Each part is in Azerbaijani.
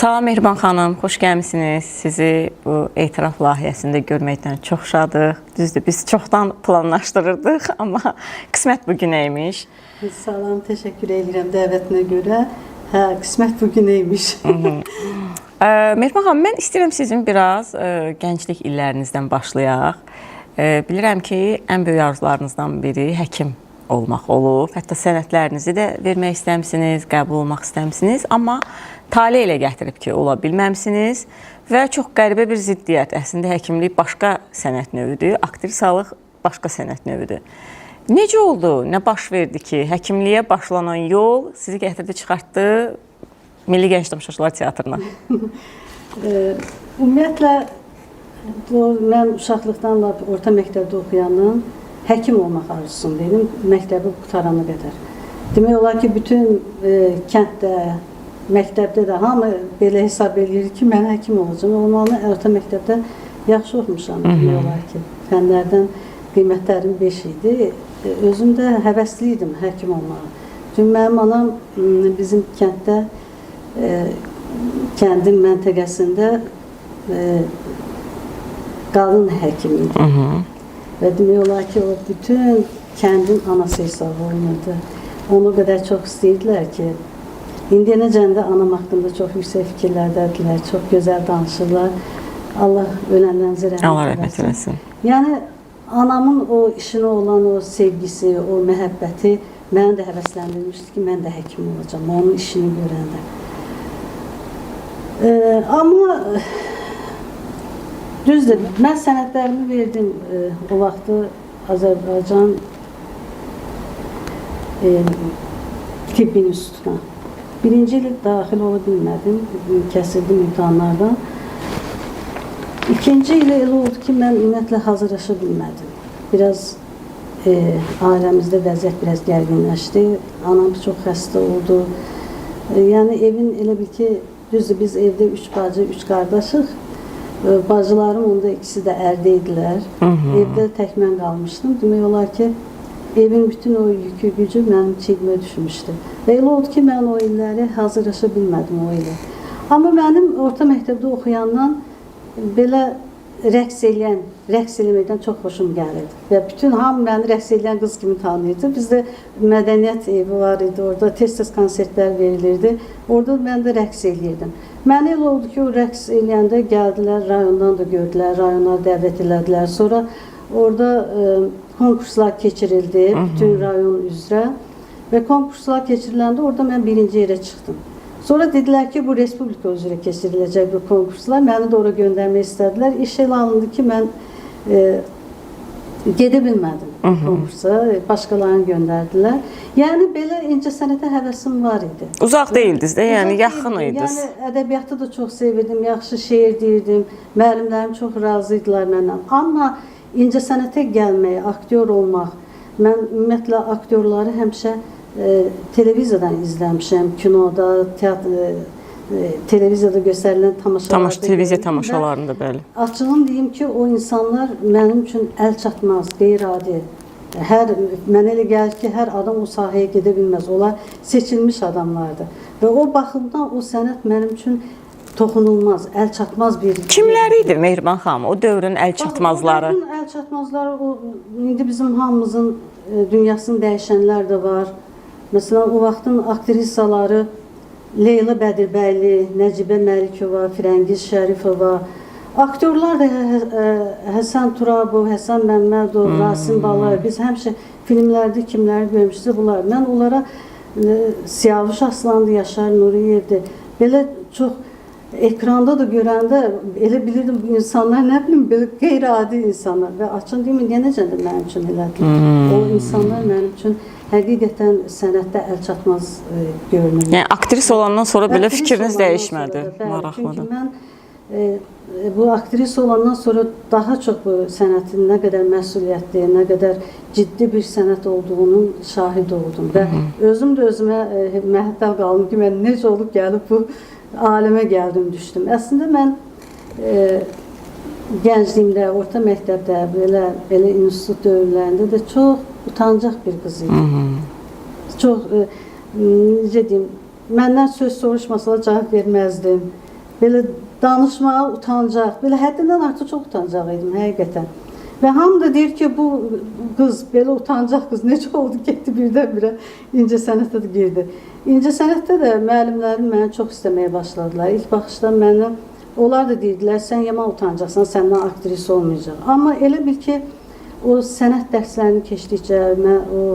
Salam Mehriban xanım, xoş gəlmisiniz. Sizi bu etiraf layihəsində görməkdən çox şadıq. Düzdür, biz çoxdan planlaşdırırdıq, amma qismət bugünəymiş. Salam, təşəkkür edirəm dəvətinə görə. Hə, qismət bugünəymiş. Mehriban xanım, mən istəyirəm sizin biraz gənclik illərinizdən başlayaq. Bilirəm ki, ən böyük arzularınızdan biri həkim olmaq olub. Hətta sənədlərinizi də vermək istəmisiniz, qəbul olmaq istəmisiniz, amma tale ilə gətirib ki, ola bilməmsiniz və çox qəribə bir ziddiyyət. Əslində, həkimlik başqa sənət növüdür, aktrisalıq başqa sənət növüdür. Necə oldu, nə baş verdi ki, həkimliyə başlanan yol sizi gətirdi, çıxartdı Milli Gənc Tamaşaçılar Teatrına? Ümumiyyətlə, mən uşaqlıqdan orta məktəbdə oxuyanın həkim olmaq arzusundaydım, məktəbi qutarana qədər. Demək olar ki, bütün kənddə, məktəbdə də hamı belə hesab edir ki, mən həkim olacağım. Olmalı, orta məktəbdə yaxşı oxumuşam, demək olar ki. Fənlərdən qiymətlərim 5 idi. Özüm də həvəsli idim həkim olmağa. Çünki mənim anam bizim kənddə, kəndin məntəqəsində qadın həkim idi. Və demək olar ki, o bütün kəndin anası hesab olunurdu. Onu qədər çox istəyirdilər ki, indiyənəcəndə anam haqqında çox yüksək fikirlərdədirlər, çox gözəl danışırlar. Allah ölənlərinizə rəhmət eləsin. Yəni, anamın o işinə olan o sevgisi, o məhəbbəti məni də həvəsləndirmişdi ki, mən də həkim olacağım, onun işini görəndə. Amma düzdür, mən sənədlərimi verdim o vaxtı Azərbaycan Tibb İnstitutuna. Birinci il daxil ola bilmədim, kəsildim imtahanlardan. İkinci ilə elə oldu ki, mən ümumiyyətlə hazırlaşa bilmədim. Biraz ailəmizdə vəziyyət biraz gərginləşdi, anam çox xəstə oldu. Yəni evin elə bil ki, düzdür, biz evdə 3 bacı, 3 qardaşıq. Bacılarım onda ikisi də ərdə idilər. Evdə tək mən qalmışdım. Demək olar ki, evin bütün o yükü gücü mənim çiğmə düşmüşdü. Və elə oldu ki, mən o illəri hazırlaşa bilmədim o ilə. Amma mənim orta məktəbdə oxuyandan belə rəqs eləməkdən çox xoşum gəlirdi. Və bütün hamı məni rəqs eləyən qız kimi tanıyırdı. Bizdə mədəniyyət evi var idi, orada tez-tez konsertlər verilirdi. Orada mən də rəqs eləyirdim. Mənə elə oldu ki, o rəqs eləyəndə gəldilər, rayondan da gördülər, rayonlar dəvət elədilər. Sonra orada konkurslar keçirildi, bütün rayon üzrə və konkurslar keçiriləndə orada mən birinci yerə çıxdım. Sonra dedilər ki, bu Respublika üzrə keçiriləcək bu konkurslar, məni də ora göndərmək istədilər. İş elə alındı ki, mən gedə bilmədim konkursa, başqalarını göndərdilər. Yəni, belə incəsənətə həvəsim var idi. Uzaq deyildiniz də, yəni yaxın idiniz. Yəni, ədəbiyyatı da çox sevirdim, yaxşı şeir deyirdim, müəllimlərim çox razı idilər məndən. Amma incəsənətə gəlmək, aktyor olmaq, mən ümumiyyətlə aktyorları həmişə televiziyadan izləmişəm, kinoda, televiziyada göstərilən tamaşalarda. Televiziya tamaşalarında, bəli. Açığın deyim ki, o insanlar mənim üçün əl çatmaz, qeyri-adi. Mənə elə gəlir ki, hər adam o sahəyə gedə bilməz. Onlar seçilmiş adamlardır. Və o baxımdan o sənət mənim üçün toxunulmaz, əl çatmaz bir... Kimləri idi Mehriban xanım, o dövrün əl çatmazları? O dövrün əl çatmazları, indi bizim hamımızın dünyasını dəyişənlər də var. Məsələn, o vaxtın aktrisaları Leyla Bədirbəyli, Nəcibə Məlikova, Firəngiz Şərifova, aktyorlar da Həsən Turabov, Həsən Məmmədov, Rasim Balayev, biz həmişə filmlərdə kimləri görmüşdük bunlar. Mən onlara Siyavuş Aslandı, Yaşar Nuriyevdi, belə çox ekranda da görəndə elə bilirdim bu insanlar, nə bilim, belə qeyri-adi insanlar və açın deyim, yenəcə də mənim üçün elədilər. O insanlar mənim üçün həqiqətən sənətdə əl çatmaz görünür. Yəni, aktris olandan sonra belə fikriniz dəyişmədi, maraqlıdır. Çünki mən bu aktris olandan sonra daha çox bu sənətin nə qədər məsuliyyətli, nə qədər ciddi bir sənət olduğunun şahidi oldum. Və özüm də özümə məhəttəl qaldım ki, mən necə olub gəlib bu aləmə gəldim, düşdüm. Əslində mən gəncliyimdə, orta məktəbdə, belə institut dövrlərində də çox utancaq bir qız idi. Çox, necə deyim, məndən söz soruşmasalar cavab verməzdim. belə danışmağa utancaq, belə həddindən artıq çox utancaq idim həqiqətən. Və hamı da deyir ki, bu qız belə utancaq qız necə oldu, getdi birdən-birə incəsənətə də girdi. İncəsənətdə də müəllimlərim məni çox istəməyə başladılar. İlk baxışdan mənə onlar da deyirdilər, sən yaman utancaqsan, səndən aktrisa olmayacaq. Amma elə bil ki, o sənət dərslərini keçdikcə, mən o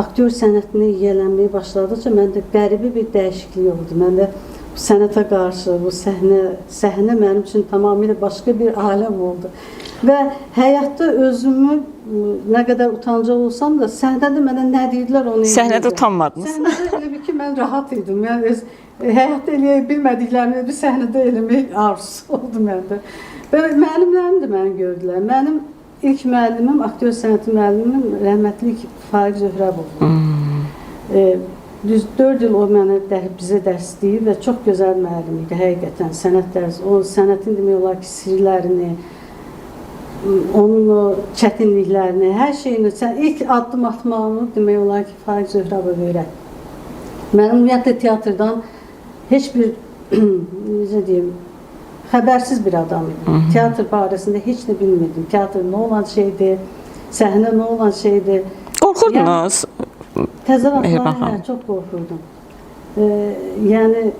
aktyor sənətini yiyələnməyə başladıqca məndə qəribə bir dəyişiklik oldu. Məndə sənətə qarşı, bu səhnə mənim üçün tamamilə başqa bir aləm oldu. Və həyatda özümü nə qədər utancaq olsam da, səhnədə mənə nə deyirdilər onu edirdim. Səhnədə utanmadınız? Səhnədə elə bir ki, mən rahat idim. Yəni, həyatda eləyə bilmədiklərimi bir səhnədə eləmək arzusu oldu məndə. Və müəllimlərim də məni gördülər. Mənim ilk müəllimim, aktyor sənəti müəllimim rəhmətlik Faiq Zöhrəbov. Düz 4 il o mənə bizə dərs deyib və çox gözəl müəllim idi, həqiqətən sənət dərsi. O sənətin demək olar ki, sirlərini, onun o çətinliklərini, hər şeyini, ilk addım atmağını demək olar ki, Faiq Zöhrəbov öyrətdi. Mənim ümumiyyətlə teatrdan heç bir, necə deyim, xəbərsiz bir adam idim. Teatr barəsində heç nə bilmirdim. Teatr nə olan şeydir, səhnə nə olan şeydir. Qorxurdunuz? Təzə vaxtlarında çox qorxurdum. Yəni,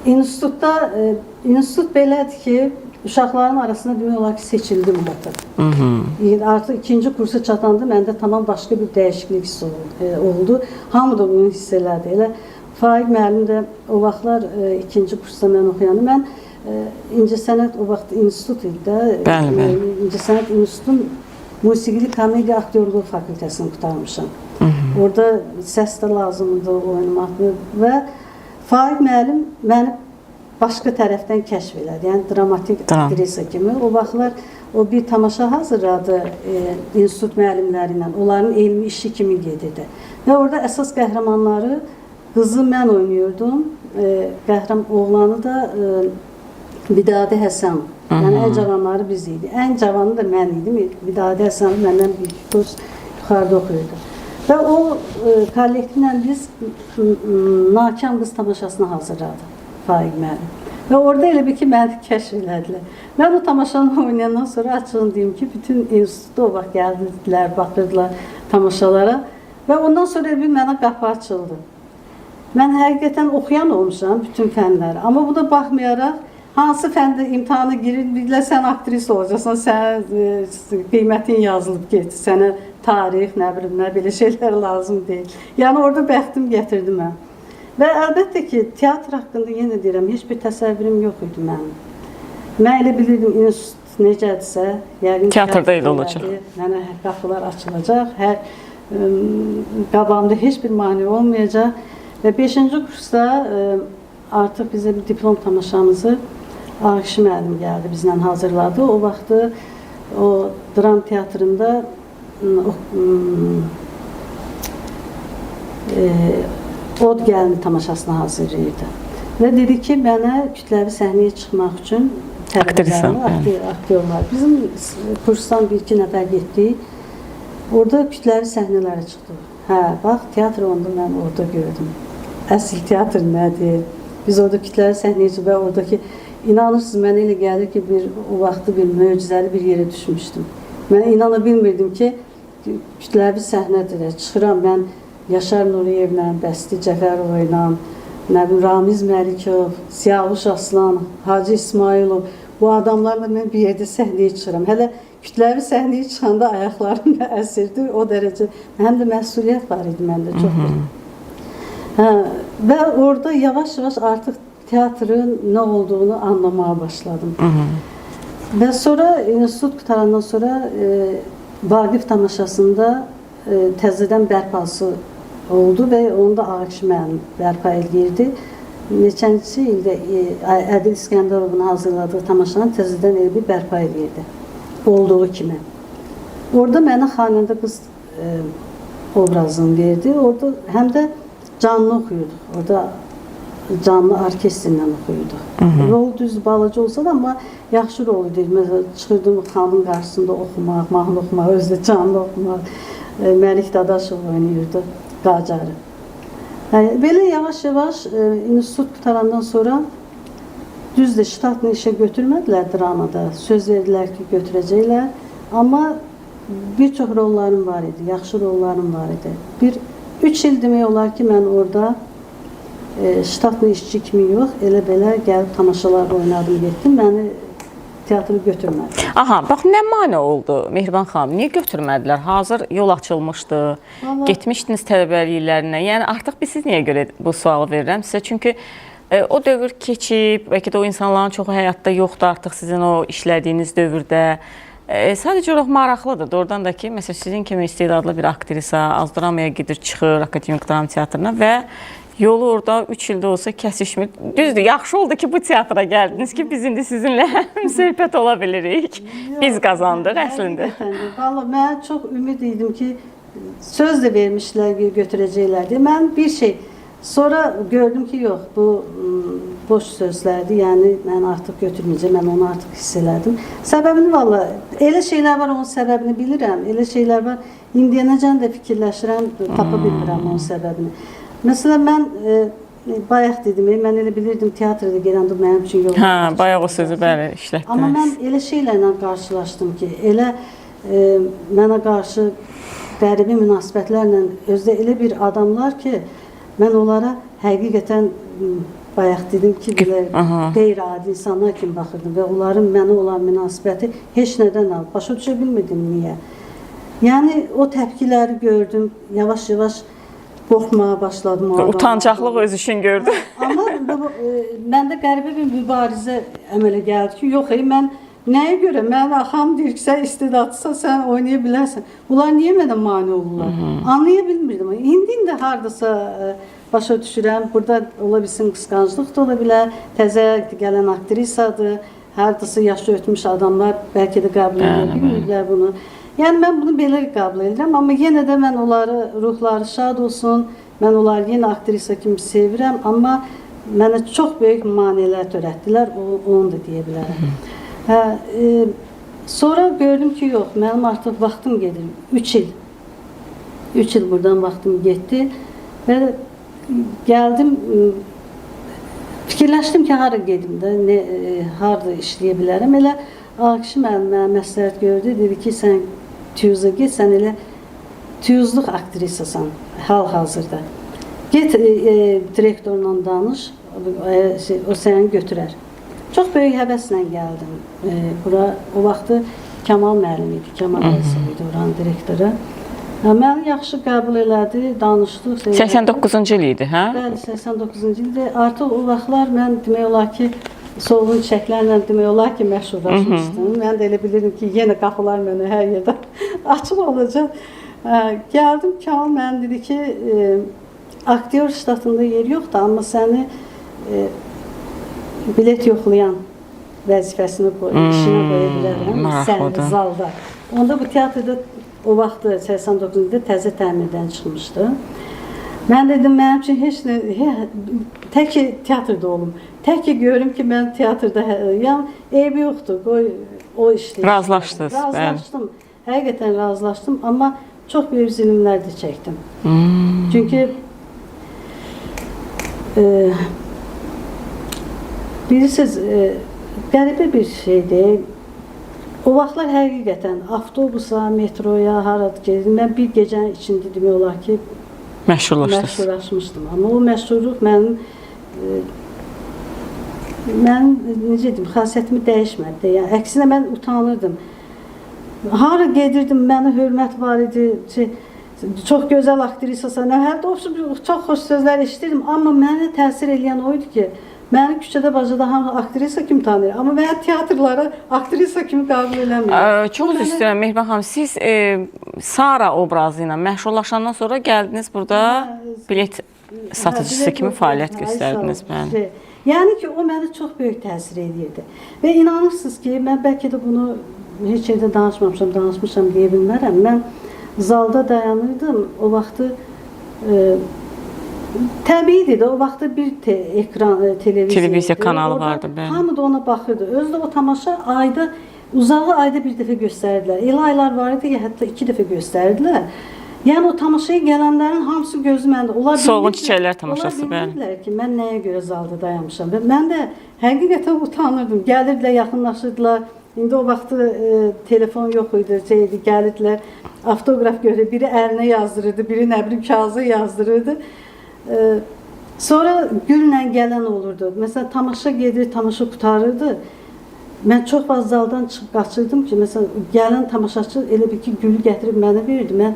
institut belədir ki, uşaqların arasında demək olar ki, seçildim artıq. Artıq ikinci kursa çatanda məndə tamam başqa bir dəyişiklik hissi oldu. Hamı da bunu hiss elədi. Elə Faiq müəllim də o vaxtlar ikinci kursda mən oxuyandım. Mən İncəsənət o vaxt institut idi də. İncəsənət institutun musiqili komediya aktyorluğu fakültəsini qutarmışam. Orada səs də lazımdı oynamaq və Faiq müəllim məni başqa tərəfdən kəşf elədi. Yəni dramatik aktrisa kimi. O vaxtlar o bir tamaşa hazırladı institut müəllimləri ilə. Onların elmi işi kimi gedirdi. Və orada əsas qəhrəmanları qızı mən oynuyordum. Oğlanı da Vidadi Həsən. Yəni ən cavanları biz idi. Ən cavanı da mən idim. Vidadi Həsən məndən bir kurs yuxarıda oxuyurdu. Və o kollektivlə biz Nakam qız tamaşasını hazırladıq. Faiq müəllim. Və orada elə bir ki, məni kəşf elədilər. Mən o tamaşanı oynayandan sonra açığını deyim ki, bütün institutda o vaxt gəldilər, baxırdılar tamaşalara və ondan sonra bir mənə qapı açıldı. Mən həqiqətən oxuyan olmuşam bütün fənləri, amma buna baxmayaraq hansı fəndə imtahana girir, bilirlər sən aktrisa olacaqsan, sənə qiymətin yazılıb getdi, sənə tarix, nə bilim, nə belə şeylər lazım deyil. Yəni orada bəxtim gətirdi mən. Və əlbəttə ki, teatr haqqında yenə deyirəm, heç bir təsəvvürüm yox idi mənim. Mən elə bilirdim, institut necədirsə, yəqin teatrda elə olacaq. Mənə qapılar açılacaq, qabağımda heç bir mane olmayacaq. Və 5-ci kursda artıq bizə bir diplom tamaşamızı Ağışı müəllim gəldi, bizlə hazırladı. O vaxtı o dram teatrında Od gəlini tamaşasını hazırlayırdı. Və dedi ki, mənə kütləvi səhnəyə çıxmaq üçün aktyorlar. Bizim kursdan 1-2 nəfər getdik. Orada kütləvi səhnələrə çıxdıq. Hə, bax, teatr onda mən orada gördüm. Əsl teatr nədir? Biz orada kütləvi səhnəyə və oradakı, inanırsınız, mənə elə gəlir ki, o vaxtı bir möcüzəli bir yerə düşmüşdüm. Mən inana bilmirdim ki, kütləvi səhnədir. Çıxıram mən Yaşar Nuriyevlə, Bəsti Cəfərova ilə, Ramiz Məlikov, Siyavuş Aslan, Hacı İsmailov, bu adamlarla mən bir yerdə səhnəyə çıxıram. Hələ kütləvi səhnəyə çıxanda ayaqlarım əsirdi, o dərəcə. Həm də məsuliyyət var idi məndə çox. Və orada yavaş-yavaş artıq teatrın nə olduğunu anlamaya başladım. Və sonra institut qutarandan sonra Vaqif tamaşasında təzədən bərpası oldu və onu da Ağışı müəllim bərpa edirdi. Neçənci ildə Ədil İskəndarovun hazırladığı tamaşanı təzədən elə bir bərpa edirdi. Olduğu kimi. Orada mənə xanəndə qız obrazını verdi. Orada həm də canlı oxuyurduq. Orada canlı orkestrlə oxuyurduq. Rol düz balaca olsa da, amma yaxşı rol idi. Məsələn, çıxırdım xanın qarşısında oxumaq, mahnı oxumaq, özdə canlı oxumaq. Məlik Dadaşov oynayırdı, Qacarı. Belə yavaş-yavaş institut qutarandan sonra düzdür, ştatını işə götürmədilər dramada. Söz verdilər ki, götürəcəklər. Amma bir çox rollarım var idi, yaxşı rollarım var idi. 3 il demək olar ki, mən orada ştatlı işçi kimi yox, elə belə gəlib tamaşalar oynadım, getdim. Məni teatrı götürmədi. Aha, bax nə mane oldu Mehriban xanım? Niyə götürmədilər? Hazır yol açılmışdı. Getmişdiniz tələbəliklərinə. Yəni artıq siz niyə görə bu sualı verirəm sizə? Çünki o dövr keçib, bəlkə də o insanların çoxu həyatda yoxdur artıq sizin o işlədiyiniz dövrdə. Sadəcə olaraq maraqlıdır. Doğrudan da ki, məsələn, sizin kimi istedadlı bir aktrisa Azdramaya gedir, çıxır Akademik Dram Teatrına və yolu orada 3 ildə olsa kəsişmir. Düzdür, yaxşı oldu ki, bu teatra gəldiniz ki, biz indi sizinlə söhbət ola bilirik. Biz qazandıq əslində. Valla, mən çox ümid idim ki, söz də vermişlər, götürəcəklərdi. Mən bir şey, sonra gördüm ki, yox, bu boş sözlərdir. Yəni, mən artıq götürməyəcəm, mən onu artıq hiss elədim. Səbəbini valla, elə şeylər var, onun səbəbini bilirəm. Elə şeylər var, indiyənəcən də fikirləşirəm, tapa bilmirəm onun səbəbini. Məsələn, mən bayaq dedim, mən elə bilirdim teatrda gələndə mənim üçün yol. Hə, bayaq o sözü bəli işlətdiniz. Amma mən elə şeylərlə qarşılaşdım ki, elə mənə qarşı qəribə münasibətlərlə özdə elə bir adamlar ki, mən onlara həqiqətən bayaq dedim ki, qeyri-adi insanlar kimi baxırdım və onların mənə olan münasibəti heç nədən alıb. Başa düşə bilmirdim niyə. Yəni, o təpkiləri gördüm, yavaş-yavaş qorxmağa başladım. Utancaqlıq öz işin gördü. Amma məndə qəribə bir mübarizə əmələ gəldi ki, yox, mən nəyə görə? Mən axam deyir ki, sən istedadlısan, sən oynaya bilərsən. Bunlar niyə mənə mane olurlar? Anlaya bilmirdim. İndi hardasa başa düşürəm. Burada ola bilsin qısqanclıq da ola bilər. Təzə gələn aktrisadır. Hardasa yaşı ötmüş adamlar bəlkə də qəbul edə bilmirlər bunu. Yəni, mən bunu belə qəbul edirəm, amma yenə də mən onları, ruhları şad olsun, mən onları yenə aktrisa kimi sevirəm, amma mənə çox böyük maneələr törətdilər, onu da deyə bilərəm. Sonra gördüm ki, yox, mənim artıq vaxtım gedir, 3 il. 3 il buradan vaxtım getdi və gəldim, fikirləşdim ki, hara gedim də, harada işləyə bilərəm. Elə Akişi mənə məsləhət gördü, dedi ki, sən Tiyuza get, sən elə tiyuzluq aktrisasan hal-hazırda. Get direktorla danış, o səni götürər. Çox böyük həvəslə gəldim bura. O vaxtı Kəmal müəllim idi, Kəmal Rəsul idi oranın direktoru. Məni yaxşı qəbul elədi, danışdıq. 89-cu il idi, hə? Bəli, 89-cu ildə. Artıq o vaxtlar mən demək olar ki, solğun çiçəklərlə demək olar ki, məşhurlaşmışdım. Mən də elə bilirdim ki, yenə qapılar mənə hər yerdə açıq olacaq. Gəldim, Kəmal mənə dedi ki, aktyor ştatında yer yoxdur, amma səni bilet yoxlayan vəzifəsini işinə qoya bilərəm, sən zalda. Onda bu teatrda o vaxtı 89-cu ildə təzə təmirdən çıxmışdı. Mən dedim, mənim üçün heç nə, tək ki teatrda olum. Tək ki görüm ki, mən teatrda, yəni eybi yoxdur, qoy o işləyir. Razılaşdınız, bəli. Razılaşdım, həqiqətən razılaşdım, amma çox böyük zülmlər də çəkdim. Çünki bilirsiniz, qəribə bir şeydir. O vaxtlar həqiqətən avtobusa, metroya, harada gedim, mən bir gecənin içində demək olar ki, məşhurlaşmışdım. Amma o məşhurluq mənim necə deyim, xasiyyətimi dəyişmədi. Yəni, əksinə mən utanırdım. Hara gedirdim, mənə hörmət var idi, çox gözəl aktrisasan, çox xoş sözlər eşitirdim, amma mənə təsir edən o idi ki, məni küçədə bacada hamı aktrisa kimi tanıyır, amma mən teatrlara aktrisa kimi qəbul eləmirəm. Çox üzr istəyirəm Mehriban xanım, siz Sara obrazı ilə məşhurlaşandan sonra gəldiniz burada bilet satıcısı kimi fəaliyyət göstərdiniz. Yəni ki, o mənə çox böyük təsir edirdi. Və inanırsınız ki, mən bəlkə də bunu heç yerdə danışmışam deyə bilmərəm. Mən zalda dayanırdım, o vaxtı təbiidir də, o vaxtda bir televiziya kanalı vardı. Hamı da ona baxırdı. Özü də o tamaşa uzağı ayda bir dəfə göstərdilər. Elə aylar var idi ki, hətta 2 dəfə göstərdilər. Yəni o tamaşaya gələnlərin hamısı gözü məndə. Onlar Solğun bilmirdilər- Çiçəklər tamaşası, onlar bəli. bilmirdilər ki, mən nəyə görə zalda dayanmışam. Və mən də həqiqətən utanırdım. Gəlirdilər, yaxınlaşırdılar. İndi o vaxtı telefon yox idi, şeydi, gəlirdilər, avtoqraf götürürdü, biri əlinə yazdırırdı, biri nə bilim kağıza yazdırırdı. Sonra güllə gələn olurdu. Məsələn, tamaşa gedir, tamaşa qutarırdı. Mən çox vaxt zaldan çıxıb qaçırdım ki, məsələn, gələn tamaşaçı elə bir ki, gülü gətirib mənə verirdi. Mən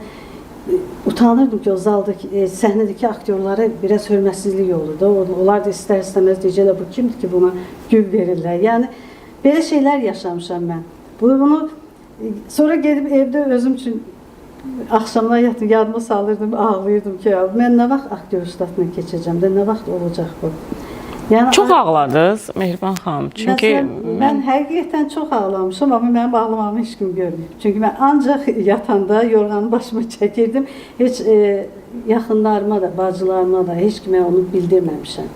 utanırdım ki, o zaldakı, səhnədəki aktyorlara biraz hörmətsizlik olurdu. Onlar da istər-istəməz deyəcəklər, bu kimdir ki, buna gül verirlər. Yəni, belə şeylər yaşamışam mən. Bunu sonra gedib evdə özüm üçün axşamlar yadıma salırdım, ağlayırdım ki, mən nə vaxt aktyor statına keçəcəm də, nə vaxt olacaq bu. Yəni, Çox ağladınız Mehriban xanım. Çünki mən həqiqətən çox ağlamışam, amma mənim ağlamağımı heç kim görməyib. Çünki mən ancaq yatanda yorğanı başıma çəkirdim. Heç yaxınlarıma da, bacılarıma da heç kimə onu bildirməmişəm.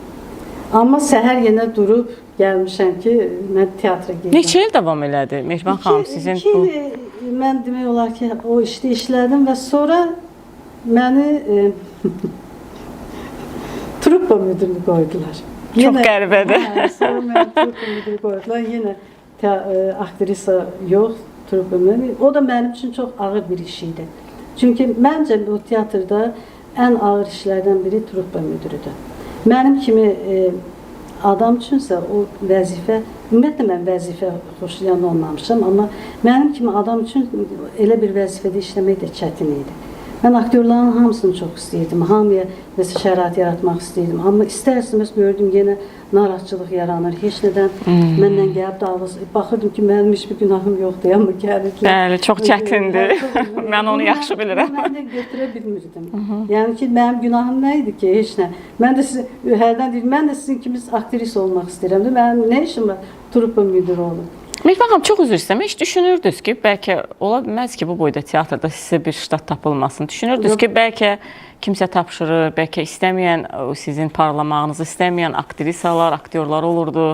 Amma səhər yenə durub gəlmişəm ki, mən teatra gedirəm. Neçə il davam elədi Mehriban xanım sizin bu? 2 il mən demək olar ki, o işdə işlədim və sonra məni truppa müdürlüyü qoydular. Çox qəribədir. Sonra məni truppa müdürlüyü qoydular. Yenə aktrisa yox, truppa müdürlüyü. O da mənim üçün çox ağır bir iş idi. Çünki məncə bu teatrda ən ağır işlərdən biri truppa müdürüdür. Mənim kimi adam üçünsə o vəzifə, ümumiyyətlə mən vəzifə xoşlayan olmamışam, amma mənim kimi adam üçün elə bir vəzifədə işləmək də çətin idi. Mən aktyorların hamısını çox istəyirdim, hamıya məsəl şərait yaratmaq istəyirdim, amma istər-istəməz gördüm yenə narahatçılıq yaranır, heç nədən məndən gəlib davası, baxırdım ki, mənim heç bir günahım yoxdur, amma gəlirdilər. Bəli, çox çətindir. Mən onu yaxşı bilirəm. Mən də götürə bilmirdim. Yəni ki, mənim günahım nə idi ki, heç nə. Mən də hərdən deyirəm, mən də sizin kimi aktris olmaq istəyirəm. Mənim nə işim var, truppa müdürü olum. Mehriban xanım, çox üzr istəyirəm. Heç düşünürdünüz ki, bəlkə ola bilməz ki, bu boyda teatrda sizə bir ştat tapılmasın. Düşünürdünüz ki, bəlkə kimsə tapşırır, bəlkə istəməyən, sizin parlamağınızı istəməyən aktrisalar, aktyorlar olurdu.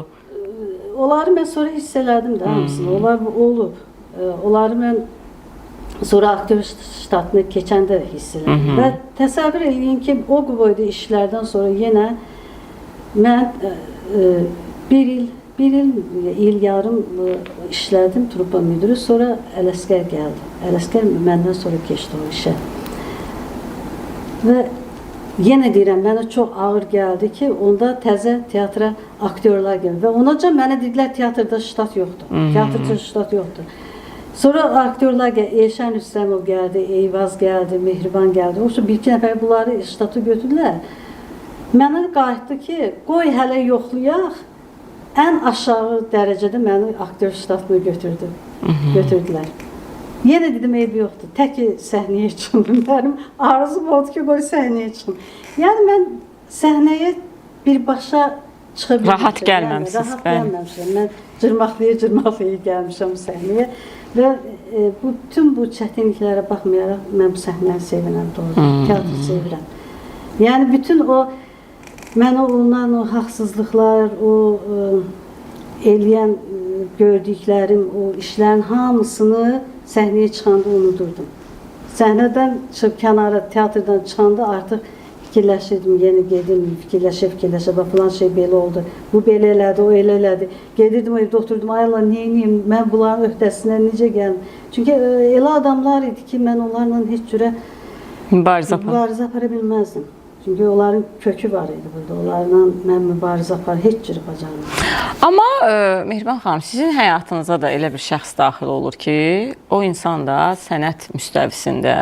Onları mən sonra hiss elədim də hamısını. Onlar olub. Onları mən sonra aktyor ştatına keçəndə hiss elədim. Və təsəvvür edin ki, o boyda işlərdən sonra yenə mən bir il yarım işlədim truppa müdürü, sonra Ələsgər gəldi. Ələsgər məndən sonra keçdi o işə. Və yenə deyirəm, mənə çox ağır gəldi ki, onda təzə teatra aktyorlar gəldi. Və onaca mənə dedilər, teatrda ştat yoxdur. Teatrda ştat yoxdur. Sonra aktyorlar gəldi, Elşən Rüstəmov gəldi, Eyvaz gəldi, Mehriban gəldi. O bir-iki nəfər bunları ştatı götürdülər. Mənə qayıtdı ki, qoy hələ yoxlayaq. Ən aşağı dərəcədə məni aktyor ştatına götürdülər. Yenə dedim, eybi yoxdur. Tək ki, səhnəyə çıxım. Mənim arzum oldu ki, qoy səhnəyə çıxım. Yəni, mən səhnəyə birbaşa çıxa bilmişəm. Rahat gəlməmişsiniz. Rahat gəlməmişəm. Mən cırmaqlaya gəlmişəm səhnəyə. Və bütün bu çətinliklərə baxmayaraq, mən bu səhnəni sevirəm, doğru. Teatr sevirəm. Yəni, bütün o mənə olunan o haqsızlıqlar, o eləyən gördüklərim, o işlərin hamısını səhnəyə çıxanda unudurdum. Səhnədən çıxıb kənara, teatrdan çıxanda artıq fikirləşirdim, yenə gedim, fikirləşə, filan şey belə oldu, bu belə elədi, o elə elədi. Gedirdim, o evdə oturdum, ay Allah, neyiniyim, mən bunların öhdəsindən necə gəlim? Çünki elə adamlar idi ki, mən onlarla heç cürə mübarizə apara bilməzdim. Çünki onların kökü var idi burada. Onlarla mən mübarizə apar, heç cür bacarmıyorum. Amma Mehriban xanım, sizin həyatınıza da elə bir şəxs daxil olur ki, o insan da sənət müstəvisində,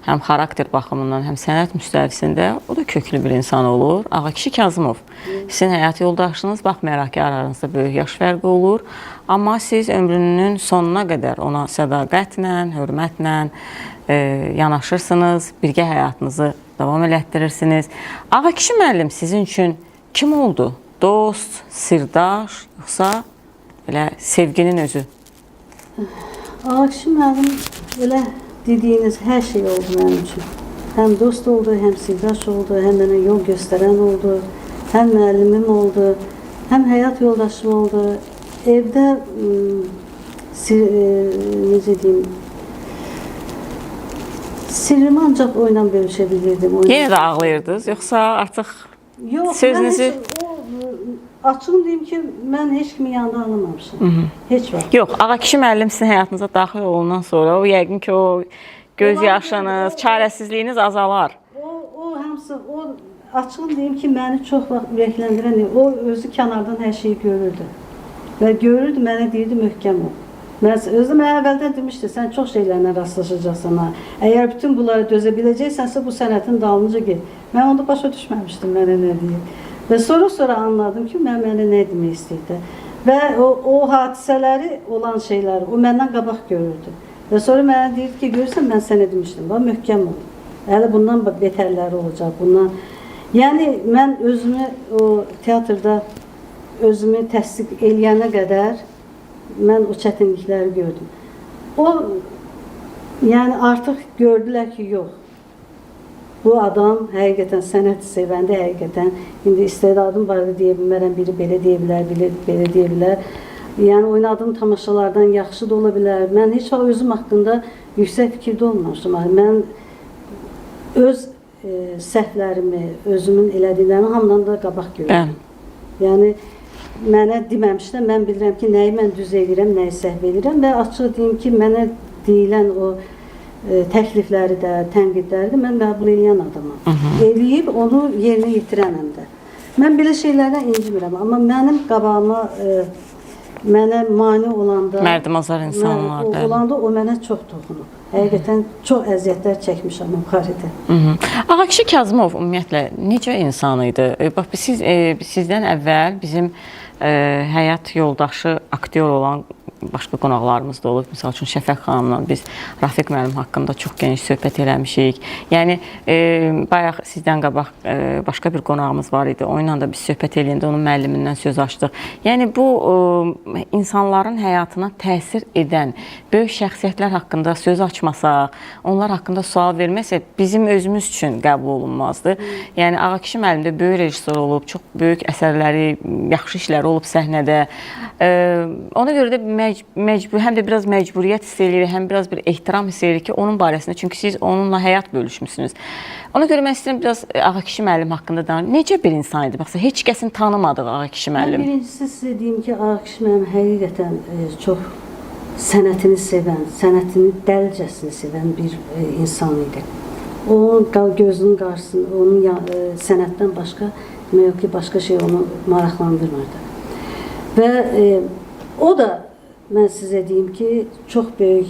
həm xarakter baxımından, həm sənət müstəvisində o da köklü bir insan olur. Ağakişi Kazımov. Sizin həyat yoldaşınız, baxmayaraq ki, aranızda böyük yaş fərqi olur. Amma siz ömrünün sonuna qədər ona sədaqətlə, hörmətlə yanaşırsınız, birgə həyatınızı davam elətdirirsiniz. Ağakişi müəllim sizin üçün kim oldu? Dost, sirdaş, yoxsa elə sevginin özü? Ağakişi müəllim elə dediyiniz hər şey oldu mənim üçün. Həm dost oldu, həm sirdaş oldu, həm mənə yol göstərən oldu, həm müəllimim oldu, həm həyat yoldaşım oldu. Evdə necə deyim, Sirrimi ancaq oyla bölüşə bilirdim. Yenə də ağlayırdınız, yoxsa artıq Yox, sözünüzü... Açığım deyim ki, mən heç kimin yanında ağlamamışam. Heç vaxt. Yox, Ağa Kişi müəllim sizin həyatınıza daxil olundan sonra o yəqin ki, o göz yaşınız, çarəsizliyiniz azalar. O hamısı, açığım deyim ki, məni çox vaxt ürəkləndirən, o özü kənardan hər şeyi görürdü. Və görürdü, mənə deyirdi, möhkəm ol. Özü mənə əvvəldən demişdi, sən çox şeylərlə rastlaşacaqsan. Əgər bütün bunlara dözə biləcəksənsə, bu sənətin dalınca get. Mən onda başa düşməmişdim, mənə nə deyir. Və sonra anladım ki, mənə nə demək istəyirdi. Və o hadisələri olan şeyləri, o məndən qabaq görürdü. Və sonra mənə deyirdi ki, görürsən, mən sənə demişdim, möhkəm ol. Hələ bundan betərləri olacaq, bundan. Yəni, mən özümü o teatrda özümü təsdiq eləyənə qədər mən o çətinlikləri gördüm. Yəni artıq gördülər ki, yox. Bu adam həqiqətən sənət sevəndə, həqiqətən indi istedadım var deyə bilmərəm, biri belə deyə bilər, biri belə deyə bilər. Yəni oynadığım tamaşalardan yaxşı da ola bilər. Mən heç vaxt özüm haqqında yüksək fikirdə olmamışdım. Mən öz səhvlərimi, özümün elədiklərimi hamıdan da qabaq görürəm. Yəni mənə deməmişlər, mən bilirəm ki, nəyi mən düz edirəm, nəyi səhv edirəm və açıq deyim ki, mənə deyilən o təklifləri də, tənqidləri də mən qəbul edən adamam. Eləyib, onu yerinə yetirənəm də. Mən belə şeylərdən incimirəm, amma mənim qabağıma mənə mane olanda, mərdimazar insanlar olanda o mənə çox toxunub. Həqiqətən çox əziyyətlər çəkmişəm o barədə. Ağa Kişi Kazımov ümumiyyətlə necə insan idi? Bax, sizdən əvvəl bizim həyat yoldaşı aktyor olan başqa qonaqlarımız da olub. Misal üçün Şəfəq xanımla biz Rafiq müəllim haqqında çox geniş söhbət eləmişik. Yəni, bayaq sizdən qabaq başqa bir qonağımız var idi. Onunla da biz söhbət eləyəndə onun müəllimindən söz açdıq. Yəni, bu insanların həyatına təsir edən böyük şəxsiyyətlər haqqında söz açmasaq, onlar haqqında sual verməsək, bizim özümüz üçün qəbul olunmazdı. Yəni, Ağa Kişi müəllim də böyük rejissor olub, çox böyük əsərləri, yaxşı işləri olub səhnədə. Ona görə də həm də biraz məcburiyyət hiss edirik, həm biraz bir ehtiram hiss edirik ki, onun barəsində. Çünki siz onunla həyat bölüşmüsünüz. Ona görə mən istəyirəm biraz Ağa Kişi müəllim haqqında danışım. Necə bir insan idi? Baxsa, heç kəsin tanımadığı Ağa Kişi müəllim. Mən birincisi sizə deyim ki, Ağa Kişi müəllim həqiqətən çox sənətini sevən, sənətini dəlicəsini sevən bir insan idi. Onun gözünün qarşısında, onun sənətdən başqa, demək ki, başqa şey onu maraqlandırmırdı. Və o da, mən sizə deyim ki, çox böyük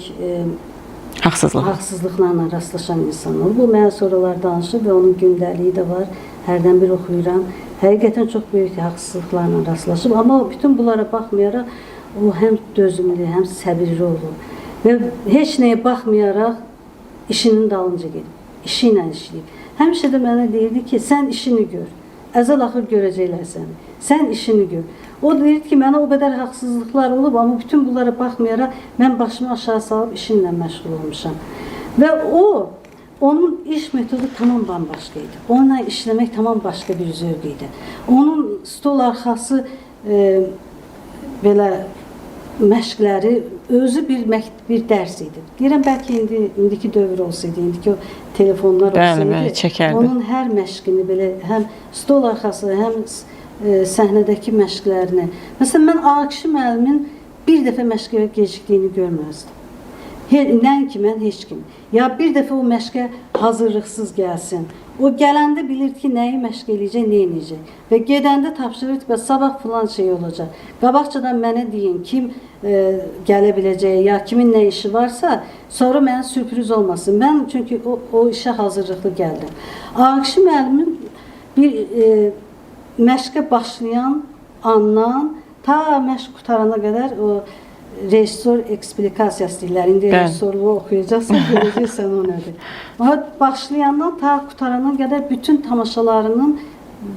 haqsızlıqlarla rastlaşan insan olub. Bu, mənə sonralar danışıb və onun gündəliyi də var. Hərdən bir oxuyuram. Həqiqətən çox böyük haqsızlıqlarla rastlaşıb. Amma bütün bunlara baxmayaraq, o həm dözümlü, həm səbirli olub. Və heç nəyə baxmayaraq işinin dalınca gedib. İşi ilə işləyib. Həmişə də mənə deyirdi ki, sən işini gör. Əzəl axır görəcəklər səni. Sən işini gör. O deyirdi ki, mənə o qədər haqsızlıqlar olub, amma bütün bunlara baxmayaraq mən başımı aşağı salıb işimlə məşğul olmuşam. Və onun iş metodu tamam bambaşqa idi. Onunla işləmək tamam başqa bir zövq idi. Onun stol arxası belə məşqləri özü bir dərs idi. Deyirəm, bəlkə indiki dövr olsaydı, indiki o telefonlar olsaydı, onun hər məşqini belə, həm stol arxası, həm səhnədəki məşqlərini. Məsələn, mən Ağa Kişi müəllimin bir dəfə məşqə gecikdiyini görməzdim. Nəinki mən, heç kim. Ya bir dəfə o məşqə hazırlıqsız gəlsin. O gələndə bilirdi ki, nəyi məşq eləyəcək, nə eləyəcək. Və gedəndə tapşırırdı və sabah filan şey olacaq. Qabaqcadan mənə deyin, kim gələ biləcək, ya kimin nə işi varsa, sonra mənə sürpriz olmasın. Mən çünki o işə hazırlıqlı gəldim. Ağa Kişi müəllimin bir məşqə başlayan andan ta məşq qutarana qədər o rejissor eksplikasiyası deyirlər. İndi rejissorluğu oxuyacaqsan, görəcəksən o nədir. Başlayandan ta qutarana qədər bütün tamaşalarının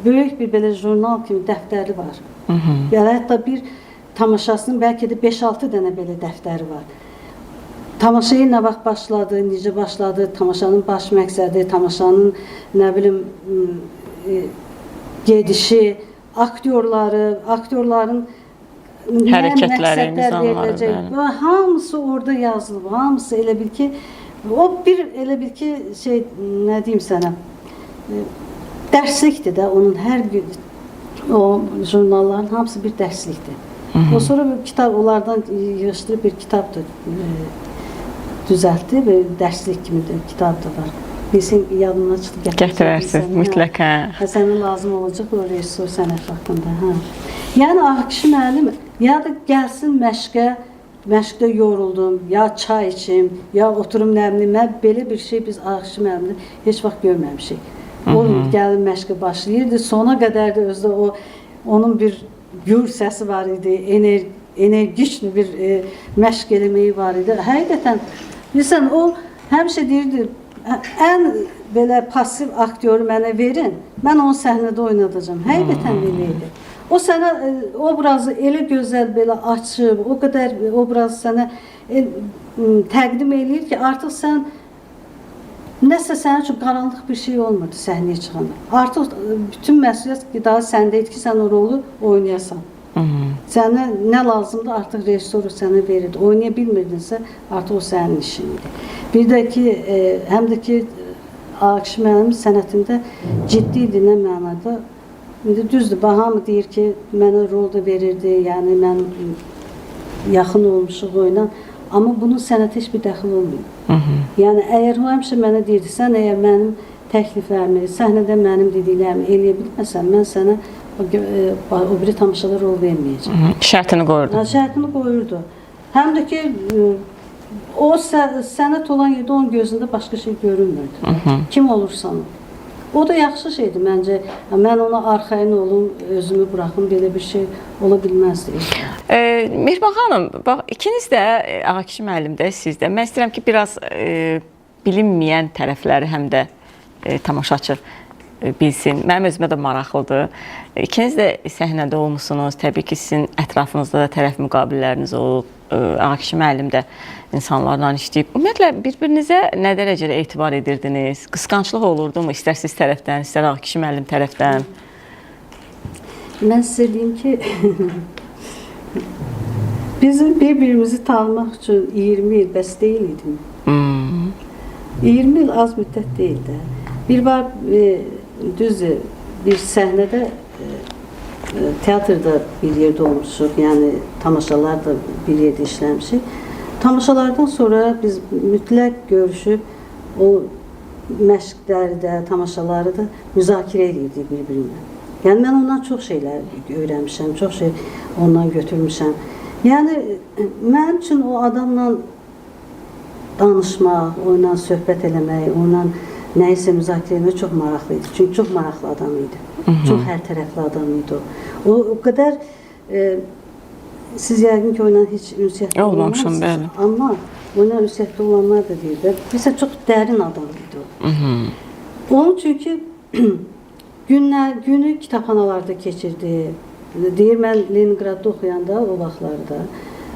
böyük bir belə jurnal kimi dəftəri var. Yəni, hətta bir tamaşasının bəlkə də 5-6 dənə belə dəftəri var. Tamaşayı nə vaxt başladı, necə başladı, tamaşanın baş məqsədi, tamaşanın nə bilim gedişi, aktyorların hərəkətləri, nizamları. Hamısı orada yazılıb, hamısı elə bil ki, O bir elə bil ki, nə deyim sənə, dərslikdir də, onun hər gün o jurnalların hamısı bir dərslikdir. O sonra bir kitab, onlardan yığışdırıb bir kitab da düzəltdi və dərslik kimi də kitab da var. Bilsin, yadına çıxdı, Gətirərsiz, mütləq. Sənə lazım olacaq o rejissor sənət haqqında. Yəni, Akişi müəllim, ya da gəlsin məşqdə yoruldum, ya çay içim, ya oturum nəmli, mən belə bir şey biz Akişi müəllimdə heç vaxt görməmişik. O gəlin məşqə başlayırdı, sona qədər də özdə onun bir gür səsi var idi, enerjik bir məşq eləməyi var idi. Həqiqətən, bilirsən, o həmişə deyirdi, ən belə pasiv aktyoru mənə verin, mən onu səhnədə oynadacağım. Həqiqətən belə idi. O sənə obrazı elə gözəl belə açıb, o qədər obrazı sənə təqdim eləyir ki, artıq sən nəsə sənin üçün qaranlıq bir şey olmadı səhnəyə çıxanda. Artıq bütün məsuliyyət daha səndə idi ki, sən o rolu oynayasan. Sənə nə lazımdır, artıq rejissoru sənə verirdi. Oynaya bilmirdinsə, artıq o sənin işin idi. Bir də ki, həm də ki, Akişi müəllim sənətində ciddi idi, nə mənada. İndi düzdür, hamı deyir ki, mənə rol da verirdi, yəni mən yaxın olmuşuq oyuna. Amma bunun sənətə heç bir dəxil olmuyor. Yəni, əgər o həmişə mənə deyirdi, sən əgər mənim təkliflərimi, səhnədə mənim dediklərimi eləyə bilməsən, mən sənə o biri tamaşada rol verməyəcəm. Şərtini qoyurdu. Şərtini qoyurdu. Həm də ki, o sənət olan yerdə onun gözündə başqa şey görünmürdü. Kim olursan o. O da yaxşı şeydir məncə. Mən ona arxayın olum, özümü buraxım, belə bir şey ola bilməzdi. Mehriban xanım, bax, ikiniz də, Akişi müəllim də, siz də. Mən istəyirəm ki, biraz bilinməyən tərəfləri həm də tamaşaçı bilsin. Mənim özümə də maraqlıdır. İkiniz də səhnədə olmuşsunuz. Təbii ki, sizin ətrafınızda da tərəf müqabilləriniz olub. Akişi müəllim də insanlarla işləyib. Ümumiyyətlə, bir-birinizə nə dərəcədə etibar edirdiniz? Qısqanclıq olurdu mu? İstər siz tərəfdən, istər Akişi müəllim tərəfdən? Mən sizə deyim ki, bizim bir-birimizi tanımaq üçün 20 il bəs deyil idi. 20 il az müddət deyil də. Bir var, düzdür, bir səhnədə, teatrda bir yerdə olmuşuq, yəni tamaşalar da bir yerdə işləmişik. Tamaşalardan sonra biz mütləq görüşüb, o məşqləri də, tamaşaları da müzakirə edirdik bir-birinə. Yəni, mən ondan çox şeylər öyrənmişəm, çox şey ondan götürmüşəm. Yəni, mənim üçün o adamla danışmaq, onunla söhbət eləmək, onunla nəyisə müzakirə etmək çox maraqlı idi. Çünki çox maraqlı adam idi. Çox hər tərəfli adam idi o. O qədər, siz yəqin ki, onunla heç ünsiyyətli olmamışım, bəli. Amma onunla ünsiyyətli olanlar da deyir də, bizə çox dərin adam idi o. Onun çünki günü kitabxanalarda keçirdi. Deyir, mən Leningradda oxuyanda o vaxtlarda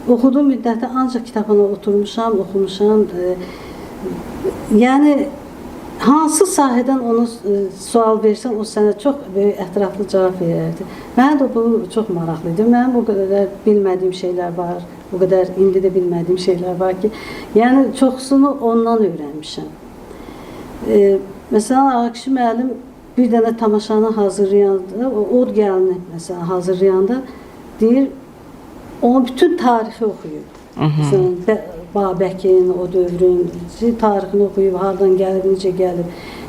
oxuduğum müddətdə ancaq kitabxana oturmuşam, oxumuşam. Yəni, hansı sahədən onu sual versən, o sənə çox ətraflı cavab verərdi. Mənə də bu çox maraqlı idi. Mənim o qədər bilmədiyim şeylər var, o qədər indi də bilmədiyim şeylər var ki, yəni çoxsunu ondan öyrənmişəm. Məsələn, Akişi müəllim bir dənə tamaşanı hazırlayanda, od gəlini məsələn hazırlayanda deyir, onun bütün tarixi oxuyur. Məsələn, Babəkin, o dövrün tarixini oxuyub, hardan gəlir, necə gəlir.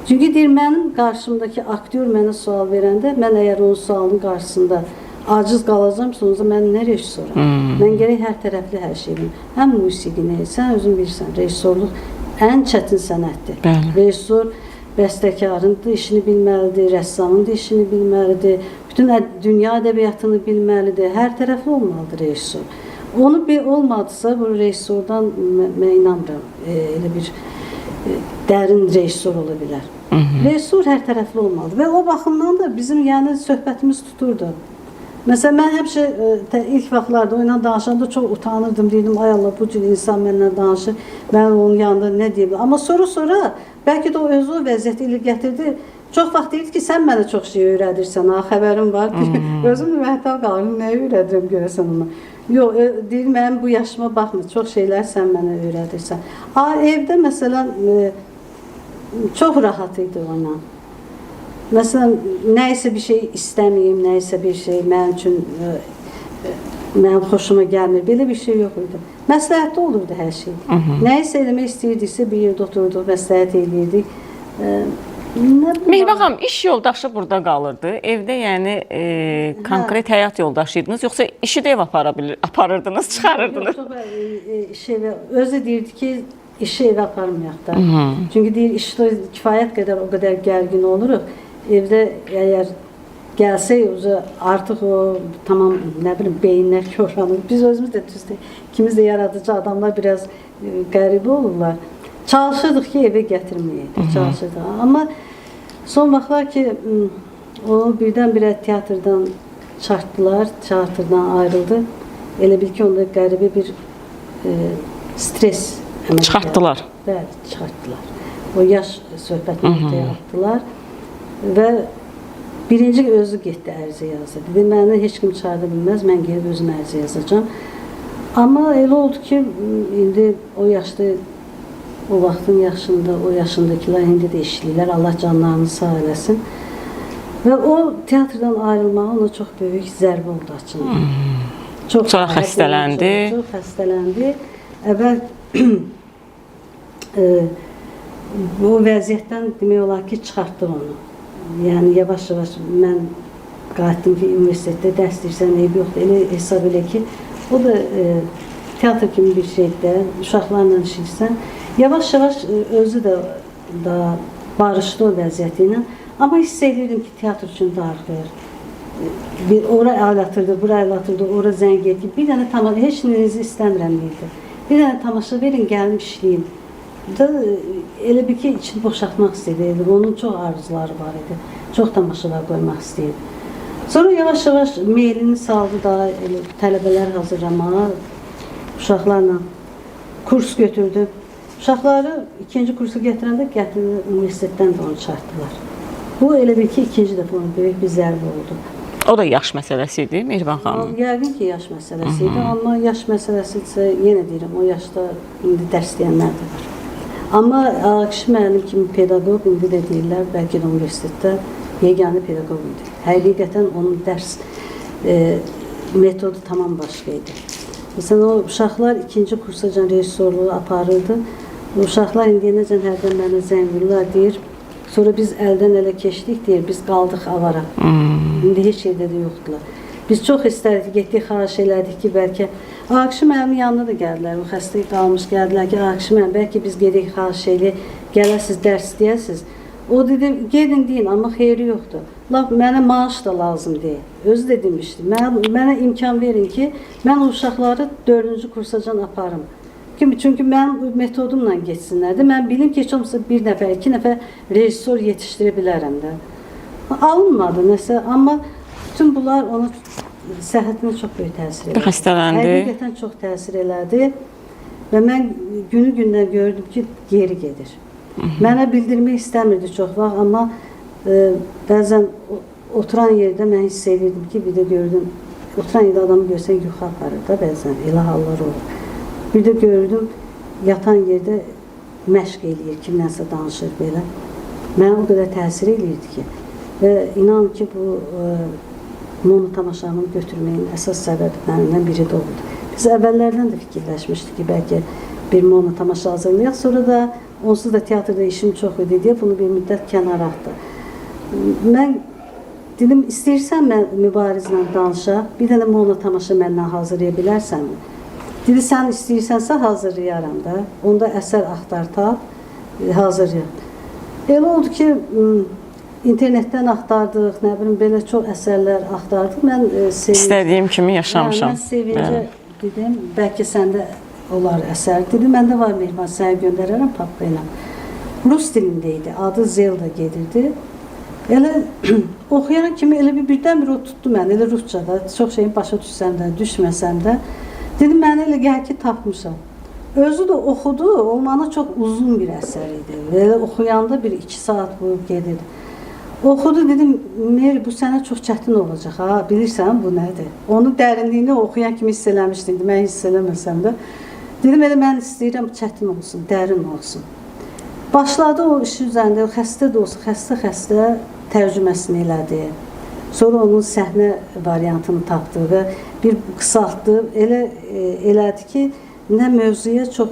Çünki deyir, mənim qarşımdakı aktyor mənə sual verəndə, mən əgər onun sualının qarşısında aciz qalacam, sonra mən nə rejissoram? Mən gərək hər tərəfli hər şeyim. Həm musiqini, sən özün bilirsən, rejissorluq ən çətin sənətdir. Rejissor bəstəkarın da işini bilməlidir, rəssamın da işini bilməlidir, bütün dünya ədəbiyyatını bilməlidir, hər tərəfli olmalıdır rejissor. Onu bir olmadısa, bu rejissordan mən inanmıram, elə bir dərin rejissor ola bilər. Rejissor hər tərəfli olmalıdır və o baxımdan da bizim yəni söhbətimiz tuturdu. Məsələn, mən həmişə ilk vaxtlarda onunla danışanda çox utanırdım, deyirdim, ay Allah, bu cür insan mənimlə danışır, mən onun yanında nə deyim. Amma sonra bəlkə də o özü o vəziyyəti ilə gətirdi. Çox vaxt deyirdi ki, sən mənə çox şey öyrədirsən, xəbərim var ki, özüm müvəttəl qalırım, nəyi öyrədirəm görəsən ona. Yox, deyir mənim bu yaşıma baxmır. Çox şeylər sən mənə öyrədirsən. Evdə məsələn çox rahat idi onunla. Məsələn, nəyisə bir şey istəməyim, nəyisə bir şey mənim üçün mənim xoşuma gəlmir. Belə bir şey yox idi. Məsləhətli olurdu hər şey. Nəyisə eləmək istəyirdisə bir yerdə otururduq, məsləhət eləyirdik. Mehriban xanım, iş yoldaşı burada qalırdı. Evdə yəni konkret həyat yoldaşıydınız, yoxsa işi də ev aparırdınız, çıxarırdınız? Yox, özü deyirdi ki, işi evə aparmayaq da. Çünki deyir, işdə kifayət qədər o qədər gərgin oluruq. Evdə əgər gəlsək, artıq o tamam, nə bilim, beyinlər körlanır. Biz özümüz də düzdür. İkimiz də yaradıcı adamlar biraz qəribə olurlar. Çalışırdıq ki, evə gətirməyəydik, çalışırdıq. Amma son vaxtlar ki, o birdən-birə teatrdan çartdılar, teatrdan ayrıldı. Elə bil ki, onda qəribə bir stres əməliyyatı. Çıxartdılar. Bəli, çıxartdılar. O yaş söhbətini ortaya atdılar və birinci özü getdi ərizə yazdı. Dedi, məni heç kim çağırda bilməz, mən gelib özüm ərizə yazacağam. Amma elə oldu ki, indi o yaşda, o vaxtın yaşında, o yaşındakılar indi də işləyirlər, Allah canlarını sağ eləsin. Və o teatrdan ayrılmağa ona çox böyük zərbə oldu açınca. Çox xəstələndi. Çox xəstələndi. Əvvəl bu vəziyyətdən demək olar ki, çıxartdı onu. Yəni, yavaş-yavaş mən qayıtdım ki, universitetdə dərs deyirsən, eyb yoxdur. Elə hesab elə ki, o da teatr kimi bir şeydir, uşaqlarla işləyirsən. Yavaş-yavaş özü də barışdı o vəziyyəti ilə. Amma hiss edirdim ki, teatr üçün darıxır. Ora ağlatırdı, bura ağlatırdı, ora zəng edir. Bir dənə tamaşa, heç nəyinizi istəmirəm deyirdi. Bir dənə tamaşa verin, gəlim işləyim. Elə bir ki, içini boşaltmaq istəyirdi. Onun çox arzuları var idi. Çox tamaşalar qoymaq istəyirdi. Sonra yavaş-yavaş meylini saldı da tələbələr hazırlamağa, uşaqlarla kurs götürdü. Uşaqları ikinci kursu gətirəndə universitetdən də onu çartdılar. Bu elə bir ki, ikinci dəfə onun böyük bir zərbə oldu. O da yaş məsələsi idi, Mehriban xanım? Yəqin ki, yaş məsələsi idi, amma yaş məsələsi isə yenə deyirəm, o yaşda indi dərs deyənlər də var. Amma Akşi müəllim kimi pedaqoq indi də deyirlər, bəlkə də universitetdə yeganə pedaqoq idi. Həqiqətən onun dərs metodu tamam başqa idi. Məsələn, o uşaqlar ikinci kursacan rejissorluğu aparırdı. O uşaqlar indiyənəcən hərdən mənə zəng vururlar, deyir, sonra biz əldən ələ keçdik, deyir, biz qaldıq avara. İndi heç yerdə də yoxdular. Biz çox istərdik, getdik, xahiş elədik ki, bəlkə Akşi müəllimin yanına da gəldilər, o xəstə qalmış gəldilər ki, Akşi müəllim, bəlkə biz gedək, xahiş eləyik, gələsiz, dərs deyəsiz. O dedi, gedin deyin, amma xeyri yoxdur. Laf, mənə maaş da lazım deyil. Özü də demişdi, mənə imkan verin ki, mən o uşaqları 4-cü kursacan aparım. Çünki mən metodumla geçsinlər də, mən bilim ki, heç olmasa bir nəfər, 2 nəfər rejissor yetişdirə bilərəm də. Alınmadı nəsə, amma bütün bunlar ona səhhətinə çox böyük təsir elədi. Xəstələndi. Həqiqətən çox təsir elədi və mən günü-gündən gördüm ki, geri gedir. Mənə bildirmək istəmirdi çox vaxt, amma bəzən oturan yerdə mən hiss edirdim ki, bir də gördüm, oturan yerdə adamı görsən yuxu aparır da bəzən, elə hallar olur. Bir də gördüm, yatan yerdə məşq eləyir, kimlənsə danışır belə. Mənə o qədər təsir eləyirdi ki, və inan ki, bu mono tamaşanı götürməyin əsas səbəblərindən biri də oldu. Biz əvvəllərdən də fikirləşmişdik ki, bəlkə bir mono tamaşa hazırlayaq, sonra da onsuz da teatrda işim çox idi deyə bunu bir müddət kənara atdı. Mən dedim, istəyirsən mən mübarizlə danışaq, bir dənə mono tamaşa məndən hazırlaya bilərsənmi? Dedi, sən istəyirsənsə hazırlayaram da, onda əsər axtar tap, hazırlayaq. Elə oldu ki, internetdən axtardıq, nə bilim, belə çox əsərlər axtardıq. Mən İstədiyim kimi yaşamışam. Mən sevincə dedim, bəlkə səndə olar əsər. Dedim, məndə var Mehriban, sənə göndərərəm papqa ilə. Rus dilində idi, adı Zelda gedirdi. Elə oxuyan kimi elə birdən-bir o tutdu məni, elə ruscada, çox şeyin başa düşsəm də, düşməsəm də. Dedim, mənə elə gəl ki, tapmışam. Özü də oxudu, o mənə çox uzun bir əsər idi. Elə oxuyanda bir 2 saat boyu gedirdi. Oxudu, dedim, Meri, bu sənə çox çətin olacaq, ha, bilirsən bu nədir? Onu dərinliyini oxuyan kimi hiss eləmişdim, mən hiss eləməsəm də. Dedim, elə mən istəyirəm çətin olsun, dərin olsun. Başladı o iş üzərində, xəstə də olsa, xəstə tərcüməsini elədi. Sonra onun səhnə variantını tapdı və bir qısaltdı. Elədi ki, nə mövzuya çox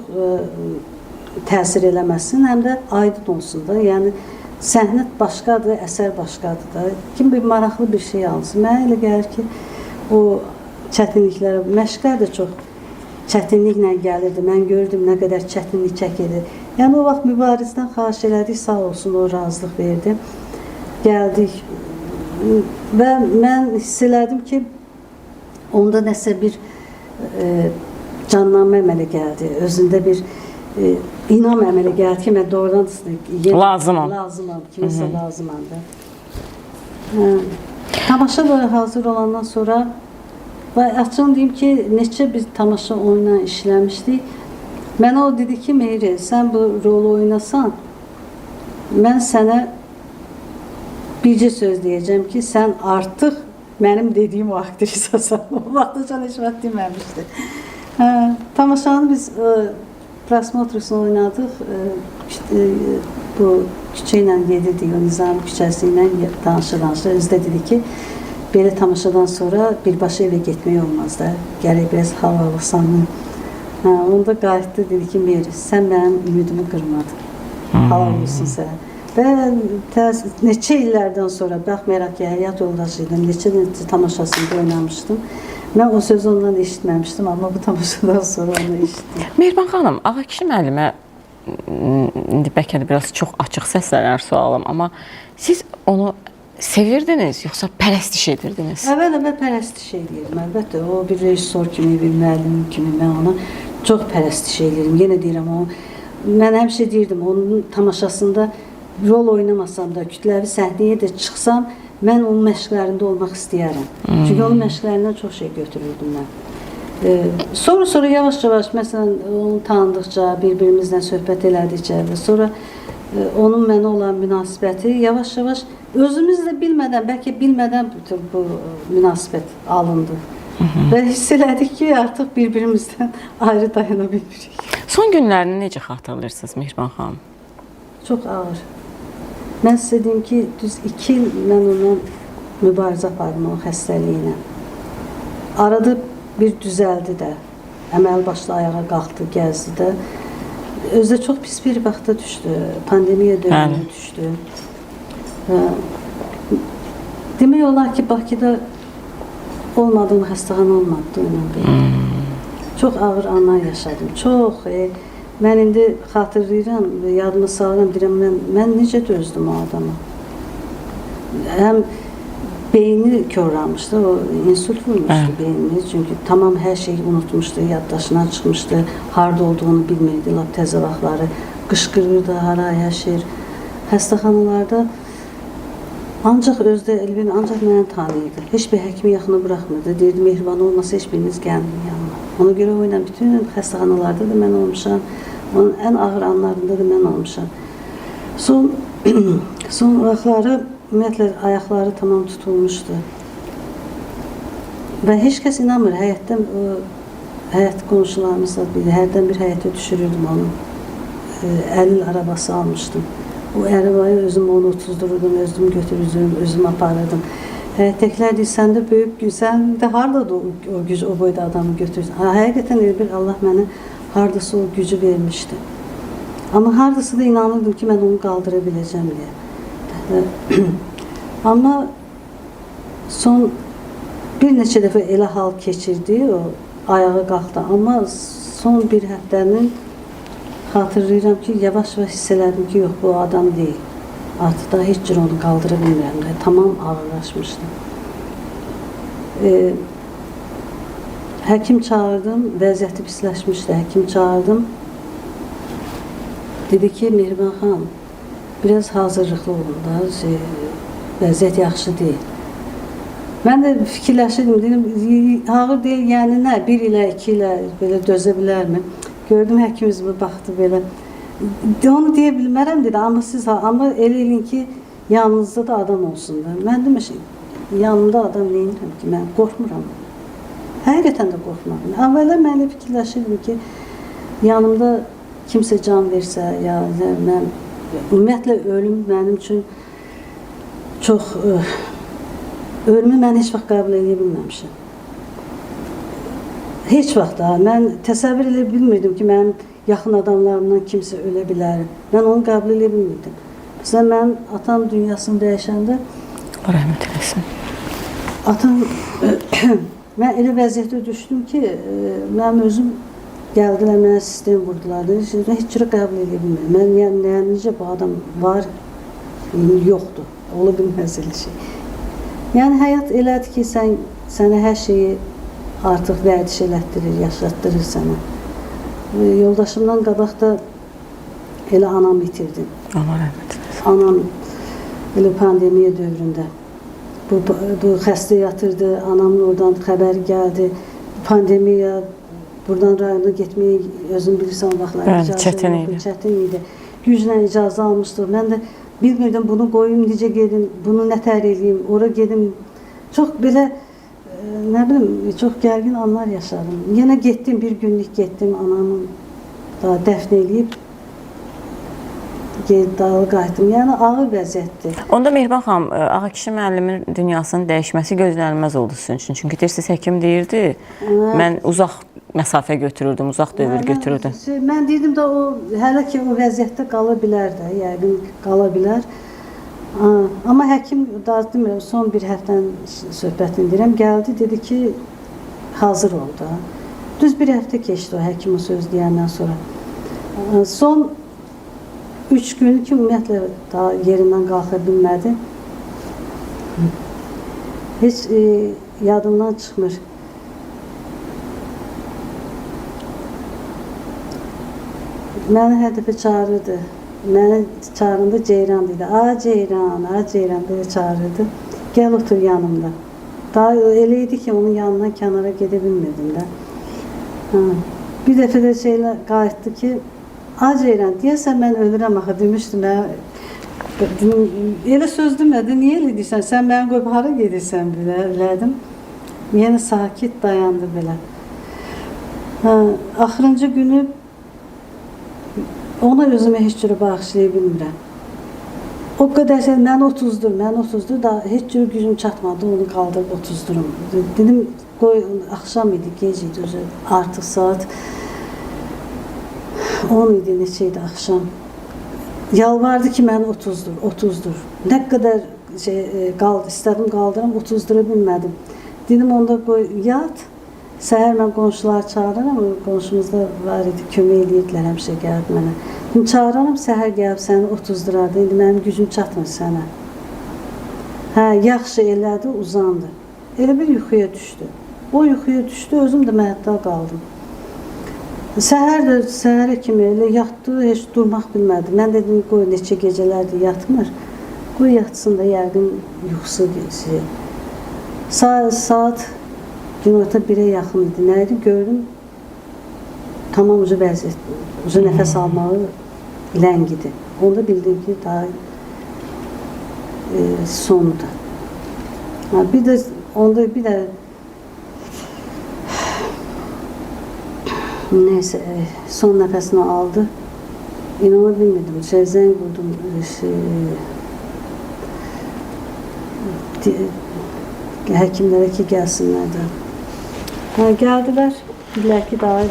təsir eləməsin, həm də aydın olsun da. Yəni, səhnə başqadır, əsər başqadır da. Kim bir maraqlı bir şey alsın. Mənə elə gəlir ki, o çətinliklərə, məşqlər də çox çətinliklə gəlirdi. Mən gördüm nə qədər çətinlik çəkirdi. Yəni, o vaxt Mübarizdən xahiş elədik, sağ olsun, o razılıq verdi. Gəldik və mən hiss elədim ki, onda nəsə bir canlanma əmələ gəldi. Özündə bir İnam əmələ gəldi ki, mən doğrudan lazımam, kiməsə lazımam da. Tamaşa da hazır olandan sonra və açığını deyim ki, neçə bir tamaşa oyuna işləmişdik. Mənə o dedi ki, Meyri, sən bu rolu oynasan, mən sənə bircə söz deyəcəm ki, sən artıq mənim dediyim o aktrisasan. O vaxtca heç vaxt deməmişdi. Tamaşanı biz prosmotrusunu oynadıq. Bu küçə ilə gedirdik, o Nizami küçəsi ilə danışır. Özü də dedi ki, belə tamaşadan sonra birbaşa evə getmək olmaz da. Gərək biraz hava alırsan. Onda qayıtdı, dedi ki, Meri, sən mənim ümidimi qırmadın. Hava olsun sən. Və neçə illərdən sonra, baxmayaraq ki, həyat yoldaşıydım, neçə tamaşasında oynamışdım. Mən o sözü ondan eşitməmişdim, amma bu tamaşadan sonra onu eşitdim. Mehriban xanım, Ağakişi müəllimə indi bəlkə də biraz çox açıq səslənər sualım, amma siz onu sevirdiniz, yoxsa pərəstiş edirdiniz? Əvvəl pərəstiş edirdim, əlbəttə. O bir rejissor kimi, bir müəllim kimi mən ona çox pərəstiş edirdim. Yenə deyirəm, mən həmişə deyirdim, onun tamaşasında rol oynamasam da, kütləvi səhnəyə də çıxsam, mən onun məşqlərində olmaq istəyərəm. Çünki onun məşqlərindən çox şey götürürdüm mən. Sonra yavaş-yavaş, məsələn, onu tanıdıqca, bir-birimizlə söhbət elədikcə və sonra onun mənə olan münasibəti yavaş-yavaş özümüz də bilmədən, bəlkə bilmədən bütün bu münasibət alındı. Və hiss elədik ki, artıq bir-birimizdən ayrı dayana bilmirik. Son günlərini necə xatırlayırsınız Mehriban xanım? Çox ağır. Mən sizə deyim ki, düz 2 il mən ondan mübarizə apardım o xəstəliyinə. Arada bir düzəldi də, əməl başlı ayağa qalxdı, gəzdi də. Özü də çox pis bir vaxta düşdü, pandemiya dövrünə düşdü. Demək olar ki, Bakıda olmadığım xəstəxana olmadı onunla belə. Çox ağır anlar yaşadım, çox. Mən indi xatırlayıram, yadıma salıram, deyirəm, mən necə dözdüm o adamı. Həm beyni körlanmışdı, o insult vurmuşdu beynini. Çünki tamam hər şeyi unutmuşdu, yaddaşından çıxmışdı, harada olduğunu bilmirdi, lap təzə vaxtları. Qışqırırdı, hara yaşayır. Xəstəxanalarda ancaq özdə Elvin, ancaq mənə tanıyırdı. Heç bir həkimi yaxına buraxmırdı. Deyirdi, Mehriban olmasa heç biriniz gəlməyin yanıma. Ona görə o ilə bütün xəstəxanalarda da mən olmuşam. Onun ən ağır anlarında da mən olmuşam. Son vaxtları, ümumiyyətlə, ayaqları tamam tutulmuşdu. Və heç kəs inanmır, həyat qonşularımızla hərdən bir həyətə düşürürdüm onu. Əlil arabası almışdım. O arabayı özüm onu otuzdururdum, özüm götürürdüm, özüm aparırdım. Həyətdəkilər deyir, sən də böyük, sən də haradadır o güc, o boyda adamı götürürsən. Həqiqətən bir Allah mənə hardasa o gücü vermişdi. Amma hardasa da inanırdım ki, mən onu qaldıra biləcəm deyə. Amma son bir neçə dəfə elə hal keçirdi, o ayağa qalxdı. Amma son bir həftənin xatırlayıram ki, yavaş-yavaş hiss elədim ki, yox, bu adam deyil. Artıq da heç cür onu qaldıra bilmirəm. Tamam ağırlaşmışdı. Həkim çağırdım, vəziyyəti pisləşmişdi. Həkim çağırdım. Dedi ki, Mehriban xanım, biraz hazırlıqlı olun da, vəziyyət yaxşı deyil. Mən də fikirləşirdim, dedim, ağır deyil, yəni nə, 1 ilə, 2 ilə belə dözə bilərmi? Gördüm, həkimimiz baxdı belə. Onu deyə bilmərəm dedi, amma elə elin ki, yanınızda da adam olsun da. Mən demişim, yanımda adam neyirəm ki, mən qorxmuram. Həqiqətən də qorxmuram. Əvvəllər mən elə fikirləşirdim ki, yanımda kimsə can versə, ya mən ümumiyyətlə ölüm mənim üçün çox ölümü mən heç vaxt qəbul edə bilməmişəm. Heç vaxt da mən təsəvvür edə bilmirdim ki, mənim yaxın adamlarımdan kimsə ölə bilər. Mən onu qəbul edə bilmirdim. Məsələn, mən atam dünyasını dəyişəndə Allah rəhmət eləsin. atam mən elə vəziyyətə düşdüm ki, mənim özüm gəldilər, mənə sistem vurdular. Heç cürə qəbul edə bilmirdim. Mən yəni necə bu adam var, yoxdur. Ola bilməz elə şey. Yəni həyat elədir ki, sənə hər şeyi artıq vərdiş elətdirir, yaşatdırır sənə. Yoldaşımdan qabaqda elə anam itirdim. Allah rəhmət eləsin. Anam elə pandemiya dövründə bu xəstə yatırdı, anamın oradan xəbəri gəldi. Pandemiya, buradan rayona getməyə özün bilirsən o vaxtlar çətin idi. Güclə icazə almışdıq. Mən də bilmirdim bunu qoyum, necə gedim, bunu nətər eləyim, ora gedim. Çox belə nə bilim, çox gərgin anlar yaşadım. Yenə getdim, bir günlük getdim, anamı da dəfn eləyib dağı qayıtdım. Yəni ağır vəziyyətdir. Onda Mehriban xanım, Ağakişi müəllimin dünyasının dəyişməsi gözlənilməz oldu sizin üçün. Çünki deyirsiniz, həkim deyirdi, mən uzaq məsafə götürürdüm, uzaq dövr götürürdüm. Mən deyirdim də o, hələ ki o vəziyyətdə qala bilər də, yəqin qala bilər. Amma həkim, daha demirəm, son bir həftənin söhbətini deyirəm, gəldi, dedi ki, hazır ol da. Düz bir həftə keçdi o həkim o söz deyəndən sonra. Son 3 gün ki, ümumiyyətlə daha yerindən qalxa bilmədi. Heç yadımdan çıxmır. Məni hər dəfə çağırırdı. Məni çağırında Ceyran dedi. Ceyran belə çağırırdı. Gəl otur yanımda. Daha elə idi ki, onun yanından kənara gedə bilmirdim də. Bir dəfə də şeylə qayıtdı ki, Ceyran, deyəsən mən ölürəm axı, demişdim. Elə söz demədi, niyə elə deyirsən? Sən məni qoyub hara gedirsən bilədim. Yenə sakit dayandı belə. Axırıncı günü ona özümə heç cürə bağışlaya bilmirəm. O qədər şey, mən 30'dur, da heç cürə gücüm çatmadı, onu qaldırıb 30'durum. Dedim, qoy, axşam idi, gec idi, artıq saat 10 idi, neçə idi axşam. Yalvardı ki, mən 30'dur. Nə qədər istədim qaldıram, 30'dura bilmədim. Dedim, onda qoy, yat. Səhər mən qonşular çağırıram, qonşumuzda var idi, kömək edirdilər, həmişə gəldi mənə. Dedim, çağıraram, səhər gəlib səni 30'durardı, indi mənim gücüm çatmır sənə. Yaxşı elədi, uzandı. Elə bir yuxuya düşdü. O yuxuya düşdü, özüm də məhəttal qaldım. Səhərə kimi elə yatdı, heç durmaq bilmədi. Mən dedim, qoy, neçə gecələrdir yatmır. Qoy, yatsın da, yəqin yuxusu geçir. Saat günorta 1'ə yaxın idi. Nə idi? Gördüm, tamam ucu vəziyyət, ucu nəfəs almağı ləngidir. Onda bildim ki, daha sonudur. Bir də, onda bir də neyse, son nəfəsini aldı. İnana bilmirdim. Zəng vurdum. Həkimlərə ki, gəlsinlər də. Gəldilər, dedilər ki, daha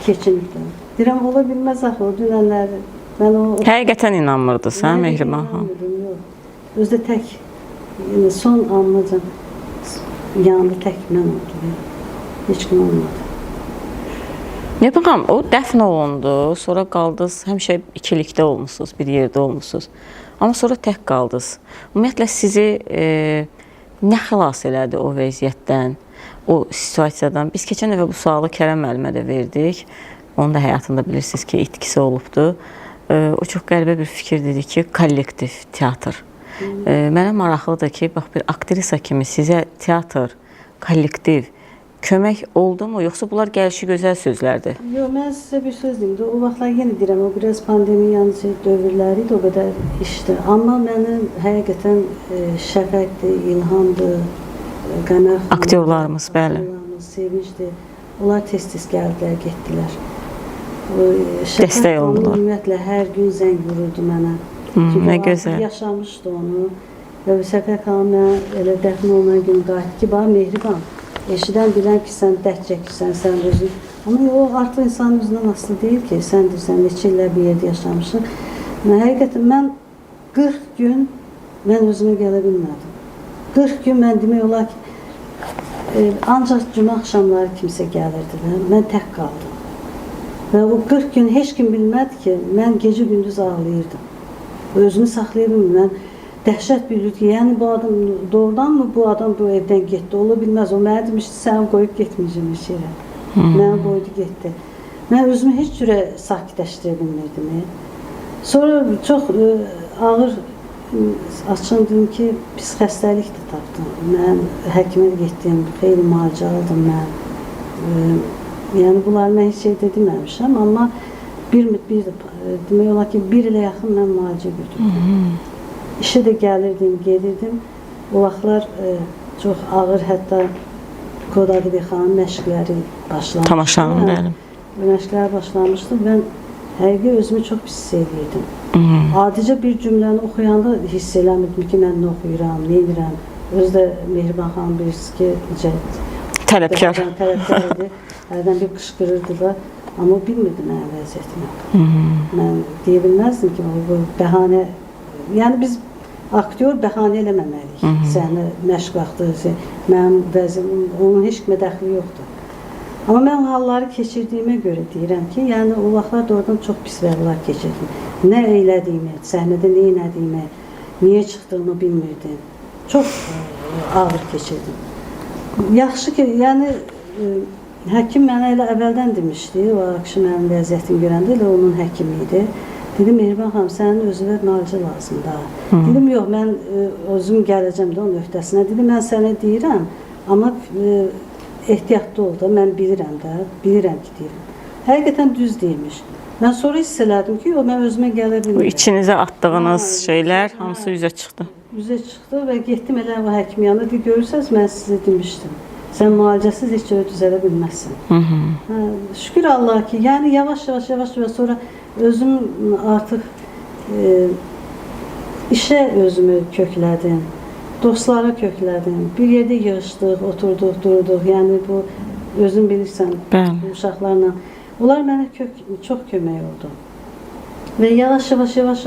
keçinlikdə. Deyirəm, ola bilməz axı, o dünənləri. Həqiqətən inanmırdınız, hə, Mehriban xanım? Yox. Özdə tək, son anlacan yanında tək mən oldum. Heç kim olmadı. Mehriban xanım, o dəfn olundu, sonra qaldınız, həmişə ikilikdə olmuşsunuz, bir yerdə olmuşsunuz. Amma sonra tək qaldınız. Ümumiyyətlə, sizi nə xilas elədi o vəziyyətdən, o situasiyadan? Biz keçən dəfə bu sualı Kərəm müəllimə də verdik. Onun da həyatında bilirsiniz ki, itkisi olubdu. O çox qəribə bir fikir dedi ki, kollektiv teatr. Mənə maraqlıdır ki, bax, bir aktrisa kimi sizə teatr, kollektiv kömək oldumu, yoxsa bunlar gəlişi gözəl sözlərdir? Yox, mən sizə bir söz deyim də, o vaxtlar yenə deyirəm, o biraz pandemiyanın dövrləri idi, o qədər işdir. Amma mənim həqiqətən Şəfəqdir, İlhamdır, Qəmər xanım, Aktyorlarımız, bəli. aktyorlarımız, Sevincdir. Onlar tez-tez gəldilər, getdilər. Dəstək oldular. Ümumiyyətlə, hər gün zəng vururdu mənə. Nə gözəl. Yaşamışdı onu. Və Şəfəq xanım mənə elə dəfn olunan gün qayıtdı ki, bax, Mehriban, eşidən bilən ki, sən dərd çəkirsən, sən özün. Amma o artıq insanın özündən asılı deyil ki, sən deyirsən, neçə illər bir yerdə yaşamışsın. Həqiqətən, mən 40 gün mən özümə gələ bilmədim. 40 gün mən demək olar ki, ancaq cümə axşamları kimsə gəlirdi və mən tək qaldım. Və o 40 gün heç kim bilmədi ki, mən gecə gündüz ağlayırdım. Özümü saxlaya bilmirdim. Mən dəhşət bilirdi ki, yəni bu adam doğrudanmı bu adam bu evdən getdi? Ola bilməz. O mənə demişdi, səni qoyub getməyəcəm heç yerə. Mənə qoydu, getdi. Mən özümü heç cürə sakitləşdirə bilmirdim. Sonra çox ağır açın dedim ki, pis xəstəlik də tapdım. Mən həkimə getdim, xeyli müalicə aldım mən. Yəni bunları mən heç şey də deməmişəm, amma demək olar ki, bir ilə yaxın mən müalicə götürdüm. İşə də gəlirdim, gedirdim. O vaxtlar çox ağır, hətta Kod Adəbi xanım məşqləri başlamışdı. Tamaşanın, bəli. Məşqləri başlamışdı. Mən həqiqi özümü çox pis hiss edirdim. Adicə bir cümləni oxuyanda hiss eləmirdim ki, mən nə oxuyuram, nə edirəm. Özü də Mehriban xanım bilirsiniz ki, tələbkar idi. Hərdən bir qışqırırdı da, amma bilmirdim mənim vəziyyətimi. Mən deyə bilməzdim ki, bu bəhanə, yəni biz aktyor bəhanə eləməməliyik. Səhnə məşq vaxtı, mənim vəziyyətim, onun heç kimə dəxli yoxdur. Amma mən halları keçirdiyimə görə deyirəm ki, yəni o vaxtlar da oradan çox pis vəziyyətlər keçirdim. Nə eylədiyimi, səhnədə nə elədiyimi, niyə çıxdığımı bilmirdim. Çox ağır keçirdim. Yaxşı ki, yəni həkim mənə elə əvvəldən demişdi, o akşam mənim vəziyyətimi görəndə elə onun həkimi idi. Dedim, Mehriban xanım, sənin özünə müalicə lazımdır. Dedim, yox, mən özüm gələcəm də onun öhdəsinə. Dedim, mən sənə deyirəm, amma ehtiyatlı ol da, mən bilirəm ki, deyirəm. Həqiqətən düz deyilmiş. Mən sonra hiss elədim ki, yox, mən özümə gələ bilmirəm. Bu içinizə atdığınız şeylər hamısı üzə çıxdı. Üzə çıxdı və getdim elə o həkim yanına. Deyir, görürsəz, mən sizə demişdim. Sən müalicəsiz heç cürə düzələ bilməzsən. Şükür Allah ki, yəni yavaş-yavaş və sonra özüm artıq işə özümü köklədim, dostlara köklədim. Bir yerdə yığışdıq, oturduq, durduq. Yəni bu, özün bilirsən, bu uşaqlarla. Onlar mənə çox kömək oldu. Və yavaş-yavaş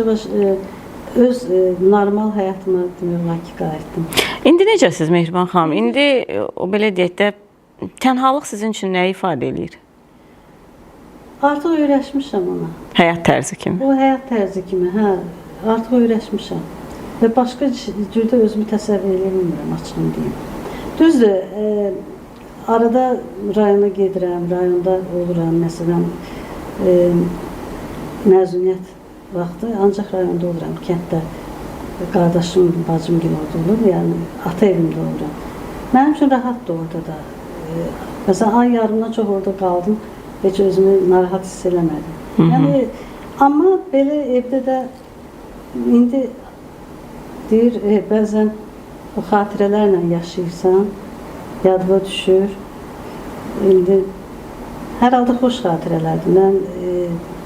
öz normal həyatıma demək olar ki, qayıtdım. İndi necəsiz Mehriban xanım? İndi o belə deyək də, tənhalıq sizin üçün nə ifadə eləyir? Artıq öyrəşmişəm ona. Həyat tərzi kimi. O həyat tərzi kimi, hə. Artıq öyrəşmişəm. Və başqa cürdə özümü təsəvvür edə bilmirəm, açığını deyim. Düzdür, arada rayona gedirəm, rayonda oluram, məsələn, məzuniyyət vaxtı, ancaq rayonda oluram, kənddə. Qardaşım, bacım gibi orada olur, yəni ata evimdə oluram. Mənim üçün rahatdır orada da. Məsələn, ay yarımdan çox orada qaldım, heç özümü narahat hiss eləmədim. Yəni, amma belə evdə də indi deyir, bəzən o xatirələrlə yaşayırsan, yadıma düşür. İndi hər halda xoş xatirələrdir. Mən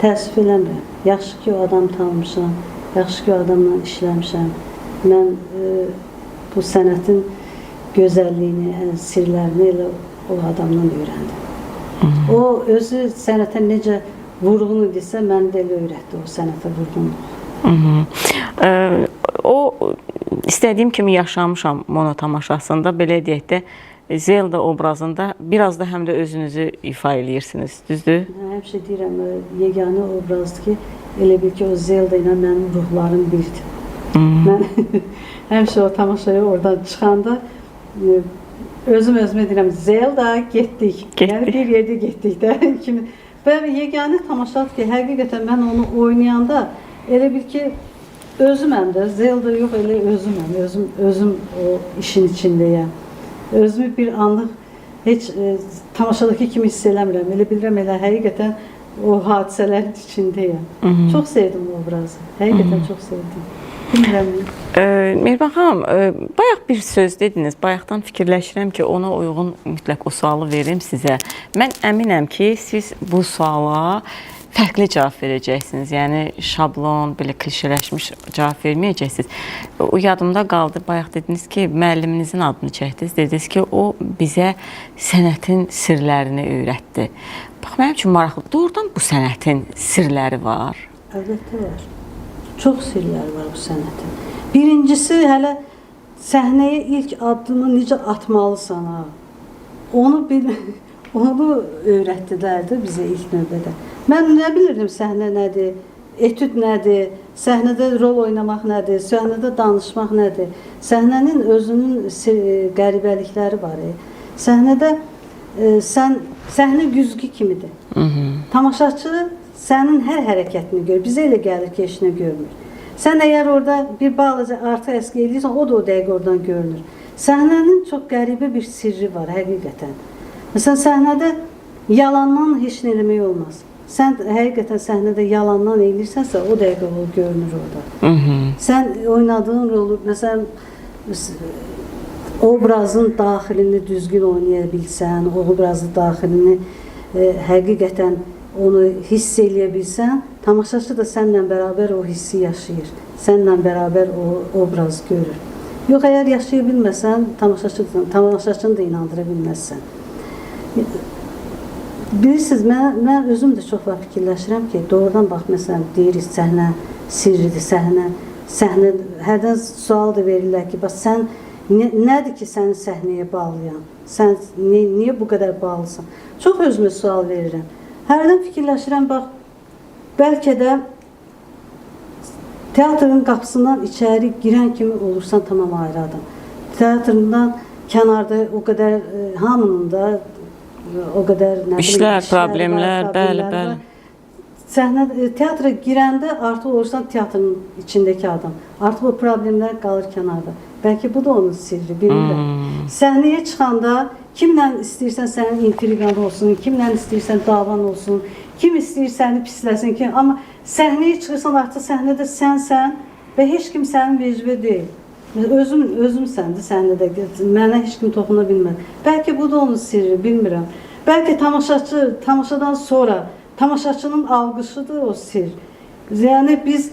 təəssüf eləmirəm. Yaxşı ki, o adamı tanımışam. Yaxşı ki, o adamla işləmişəm. Mən bu sənətin gözəlliyini, sirlərini elə o adamdan öyrəndim. O özü sənətə necə vurğun idisə, məni də elə öyrətdi o sənətə vurğunluq. O istədiyim kimi yaşamışam mono tamaşasında, belə deyək də, Zelda obrazında biraz da həm də özünüzü ifa eləyirsiniz, düzdür? Həmişə deyirəm, yeganə obrazdır ki, elə bil ki, o Zelda ilə mənim ruhlarım birdir. Mən həmişə o tamaşaya oradan çıxanda özümə deyirəm, Zelda, getdik. Yəni bir yerdə getdik də. Və yeganə tamaşadır ki, həqiqətən mən onu oynayanda elə bil ki, özüməm də, Zelda yox, elə özüməm. Özüm o işin içindəyəm. Özümü bir anlıq heç tamaşadakı kimi hiss eləmirəm. Elə bilirəm, elə həqiqətən o hadisələrin içindəyəm. Çox sevdim o obrazı. Həqiqətən çox sevdim. Bilmirəm. Mehriban xanım, bayaq bir söz dediniz. Bayaqdan fikirləşirəm ki, ona uyğun mütləq o sualı verim sizə. Mən əminəm ki, siz bu suala fərqli cavab verəcəksiniz. Yəni şablon, belə klişələşmiş cavab verməyəcəksiniz. O yadımda qaldı. Bayaq dediniz ki, müəlliminizin adını çəkdiniz. Dediniz ki, o bizə sənətin sirlərini öyrətdi. Bax, mənim üçün maraqlıdır. Doğrudan bu sənətin sirləri var. Əlbəttə var. Çox sirlər var bu sənətin. Birincisi, hələ səhnəyə ilk addımı necə atmalısan, ha? Onu öyrətdilər də bizə ilk növbədə. Mən nə bilirdim səhnə nədir, etüd nədir, səhnədə rol oynamaq nədir, səhnədə danışmaq nədir. Səhnənin özünün qəribəlikləri var. Səhnədə səhnə güzgü kimidir. Tamaşaçı sənin hər hərəkətini görür. Bizə elə gəlir ki, heç nə görmür. Sən əgər orada bir balaca artıq əski eləyirsən, o da o dəqiqə oradan görünür. Səhnənin çox qəribə bir sirri var, həqiqətən. Məsələn, səhnədə yalandan heç nə eləmək olmaz. Sən həqiqətən səhnədə yalandan eləyirsənsə, o dəqiqə o görünür orada. Sən oynadığın rolu, məsələn, obrazın daxilini düzgün oynaya bilsən, o obrazın daxilini həqiqətən onu hiss eləyə bilsən, tamaşaçı da səninlə bərabər o hissi yaşayır. Səninlə bərabər o obrazı görür. Yox, əgər yaşaya bilməsən, tamaşaçını da inandıra bilməzsən. Bilirsiniz, mən özüm də çox vaxt fikirləşirəm ki, doğrudan bax, məsələn, deyirik, səhnə sirridir, səhnə, hərdən sual da verirlər ki, bax, sən nədir ki, səni səhnəyə bağlayan? Sən niyə bu qədər bağlısan? Çox özümə sual verirəm. Hərdən fikirləşirəm, bax, bəlkə də teatrın qapısından içəri girən kimi olursan tamam ayrı adam. Teatrından kənarda o qədər hamının da o qədər işlər, problemlər, bəli. Səhnə teatra girəndə artıq olursan teatrın içindəki adam. Artıq o problemlər qalır kənarda. Bəlkə bu da onun sirri, bilmirəm. Səhnəyə çıxanda kimlə istəyirsən sənin intriqan olsun, kimlə istəyirsən davan olsun, kim istəyir səni pisləsin, amma səhnəyə çıxırsan, artıq səhnədə sənsən və heç kim sənin vecibə deyil. Özüm səndir səhnədə, mənə heç kim toxuna bilmir. Bəlkə bu da onun sirri, bilmirəm. Bəlkə tamaşadan sonra tamaşaçının alqışıdır o sir. Yəni biz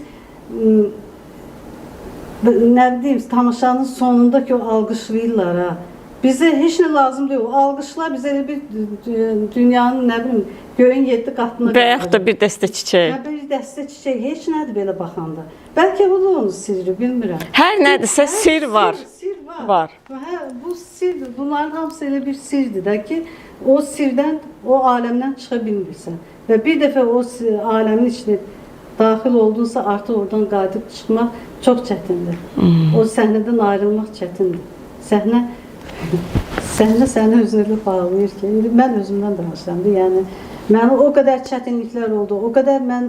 nə deyim, tamaşanın sonundakı o alqışlayırlar, ha. Bizə heç nə lazım deyil. O alqışlar bizə bir dünyanın, nə bilim, göyün 7 qatına və yaxud da bir dəstə çiçək. Bir dəstə çiçək heç nədir belə baxanda. Bəlkə bu da onun sirri, bilmirəm. Hər nədirsə sir var. Sir var. Bu sirdir. Bunların hamısı elə bir sirdir də ki, o sirdən, o aləmdən çıxa bilmirsən. Və bir dəfə o aləmin içine daxil oldunsa, artıq oradan qayıdıb çıxmaq çox çətindir. O səhnədən ayrılmaq çətindir. Səhnə səni özünə bağlayır ki, indi mən özümdən danışıram. Yəni, mənə o qədər çətinliklər oldu, o qədər mən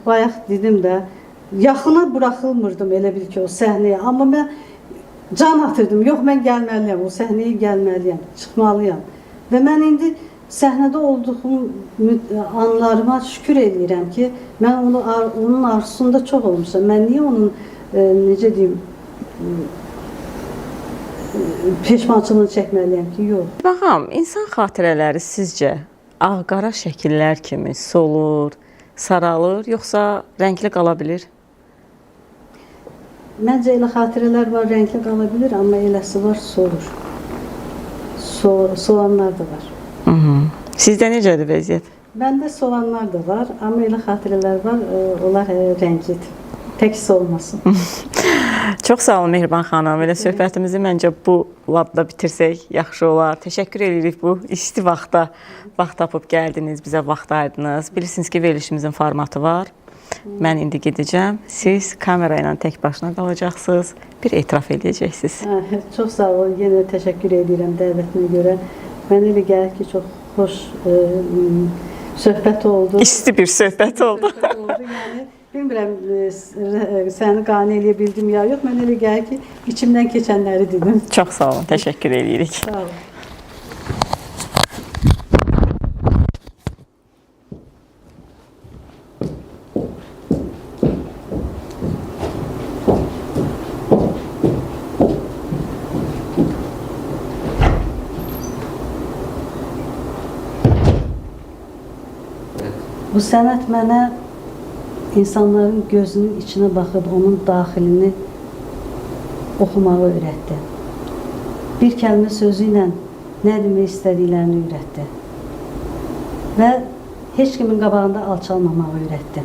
bayaq dedim də, yaxına buraxılmırdım elə bil ki o səhnəyə. Amma mən can atırdım, yox mən gəlməliyəm, o səhnəyə gəlməliyəm, çıxmalıyam. Və mən indi səhnədə olduğum anlarıma şükür edirəm ki, mən onun arzusunda çox olmuşam. Mən niyə onun, necə deyim, peşmançılığını çəkməliyəm ki, yox. Baxam, insan xatirələri sizcə ağ-qara şəkillər kimi solur, saralır, yoxsa rəngli qala bilir? Məncə elə xatirələr var, rəngli qala bilir, amma eləsi var, solur. Solanlar da var. Sizdə necədir vəziyyət? Məndə solanlar da var, amma elə xatirələr var, onlar rənglidir. Tək olmasın. Çox sağ olun Mehriban xanım. Elə söhbətimizi məncə bu ladda bitirsək yaxşı olar. Təşəkkür edirik bu isti vaxtda vaxt tapıb gəldiniz, bizə vaxt ayırdınız. Bilirsiniz ki, verilişimizin formatı var. Mən indi gedəcəm. Siz kamera ilə tək başına qalacaqsınız. Bir etiraf edəcəksiniz. Çox sağ olun. Yenə təşəkkür edirəm dəvətinə görə. Mənə elə gəlir ki, çox xoş söhbət oldu. İsti bir söhbət oldu. Yəni, bilmirəm, səni qane eləyə bildim ya yox. Mən elə gəlir ki, içimdən keçənləri dedim. Çox sağ olun. Təşəkkür edirik. Sağ olun. Bu sənət mənə insanların gözünün içinə baxıb onun daxilini oxumağı öyrətdi. Bir kəlmə sözü ilə nə demək istədiklərini öyrətdi. Və heç kimin qabağında alçalmamağı öyrətdi.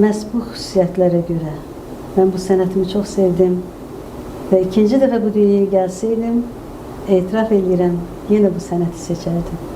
Məhz bu xüsusiyyətlərə görə mən bu sənətimi çox sevdim və ikinci dəfə bu dünyaya gəlsəydim, etiraf edirəm, yenə bu sənəti seçərdim.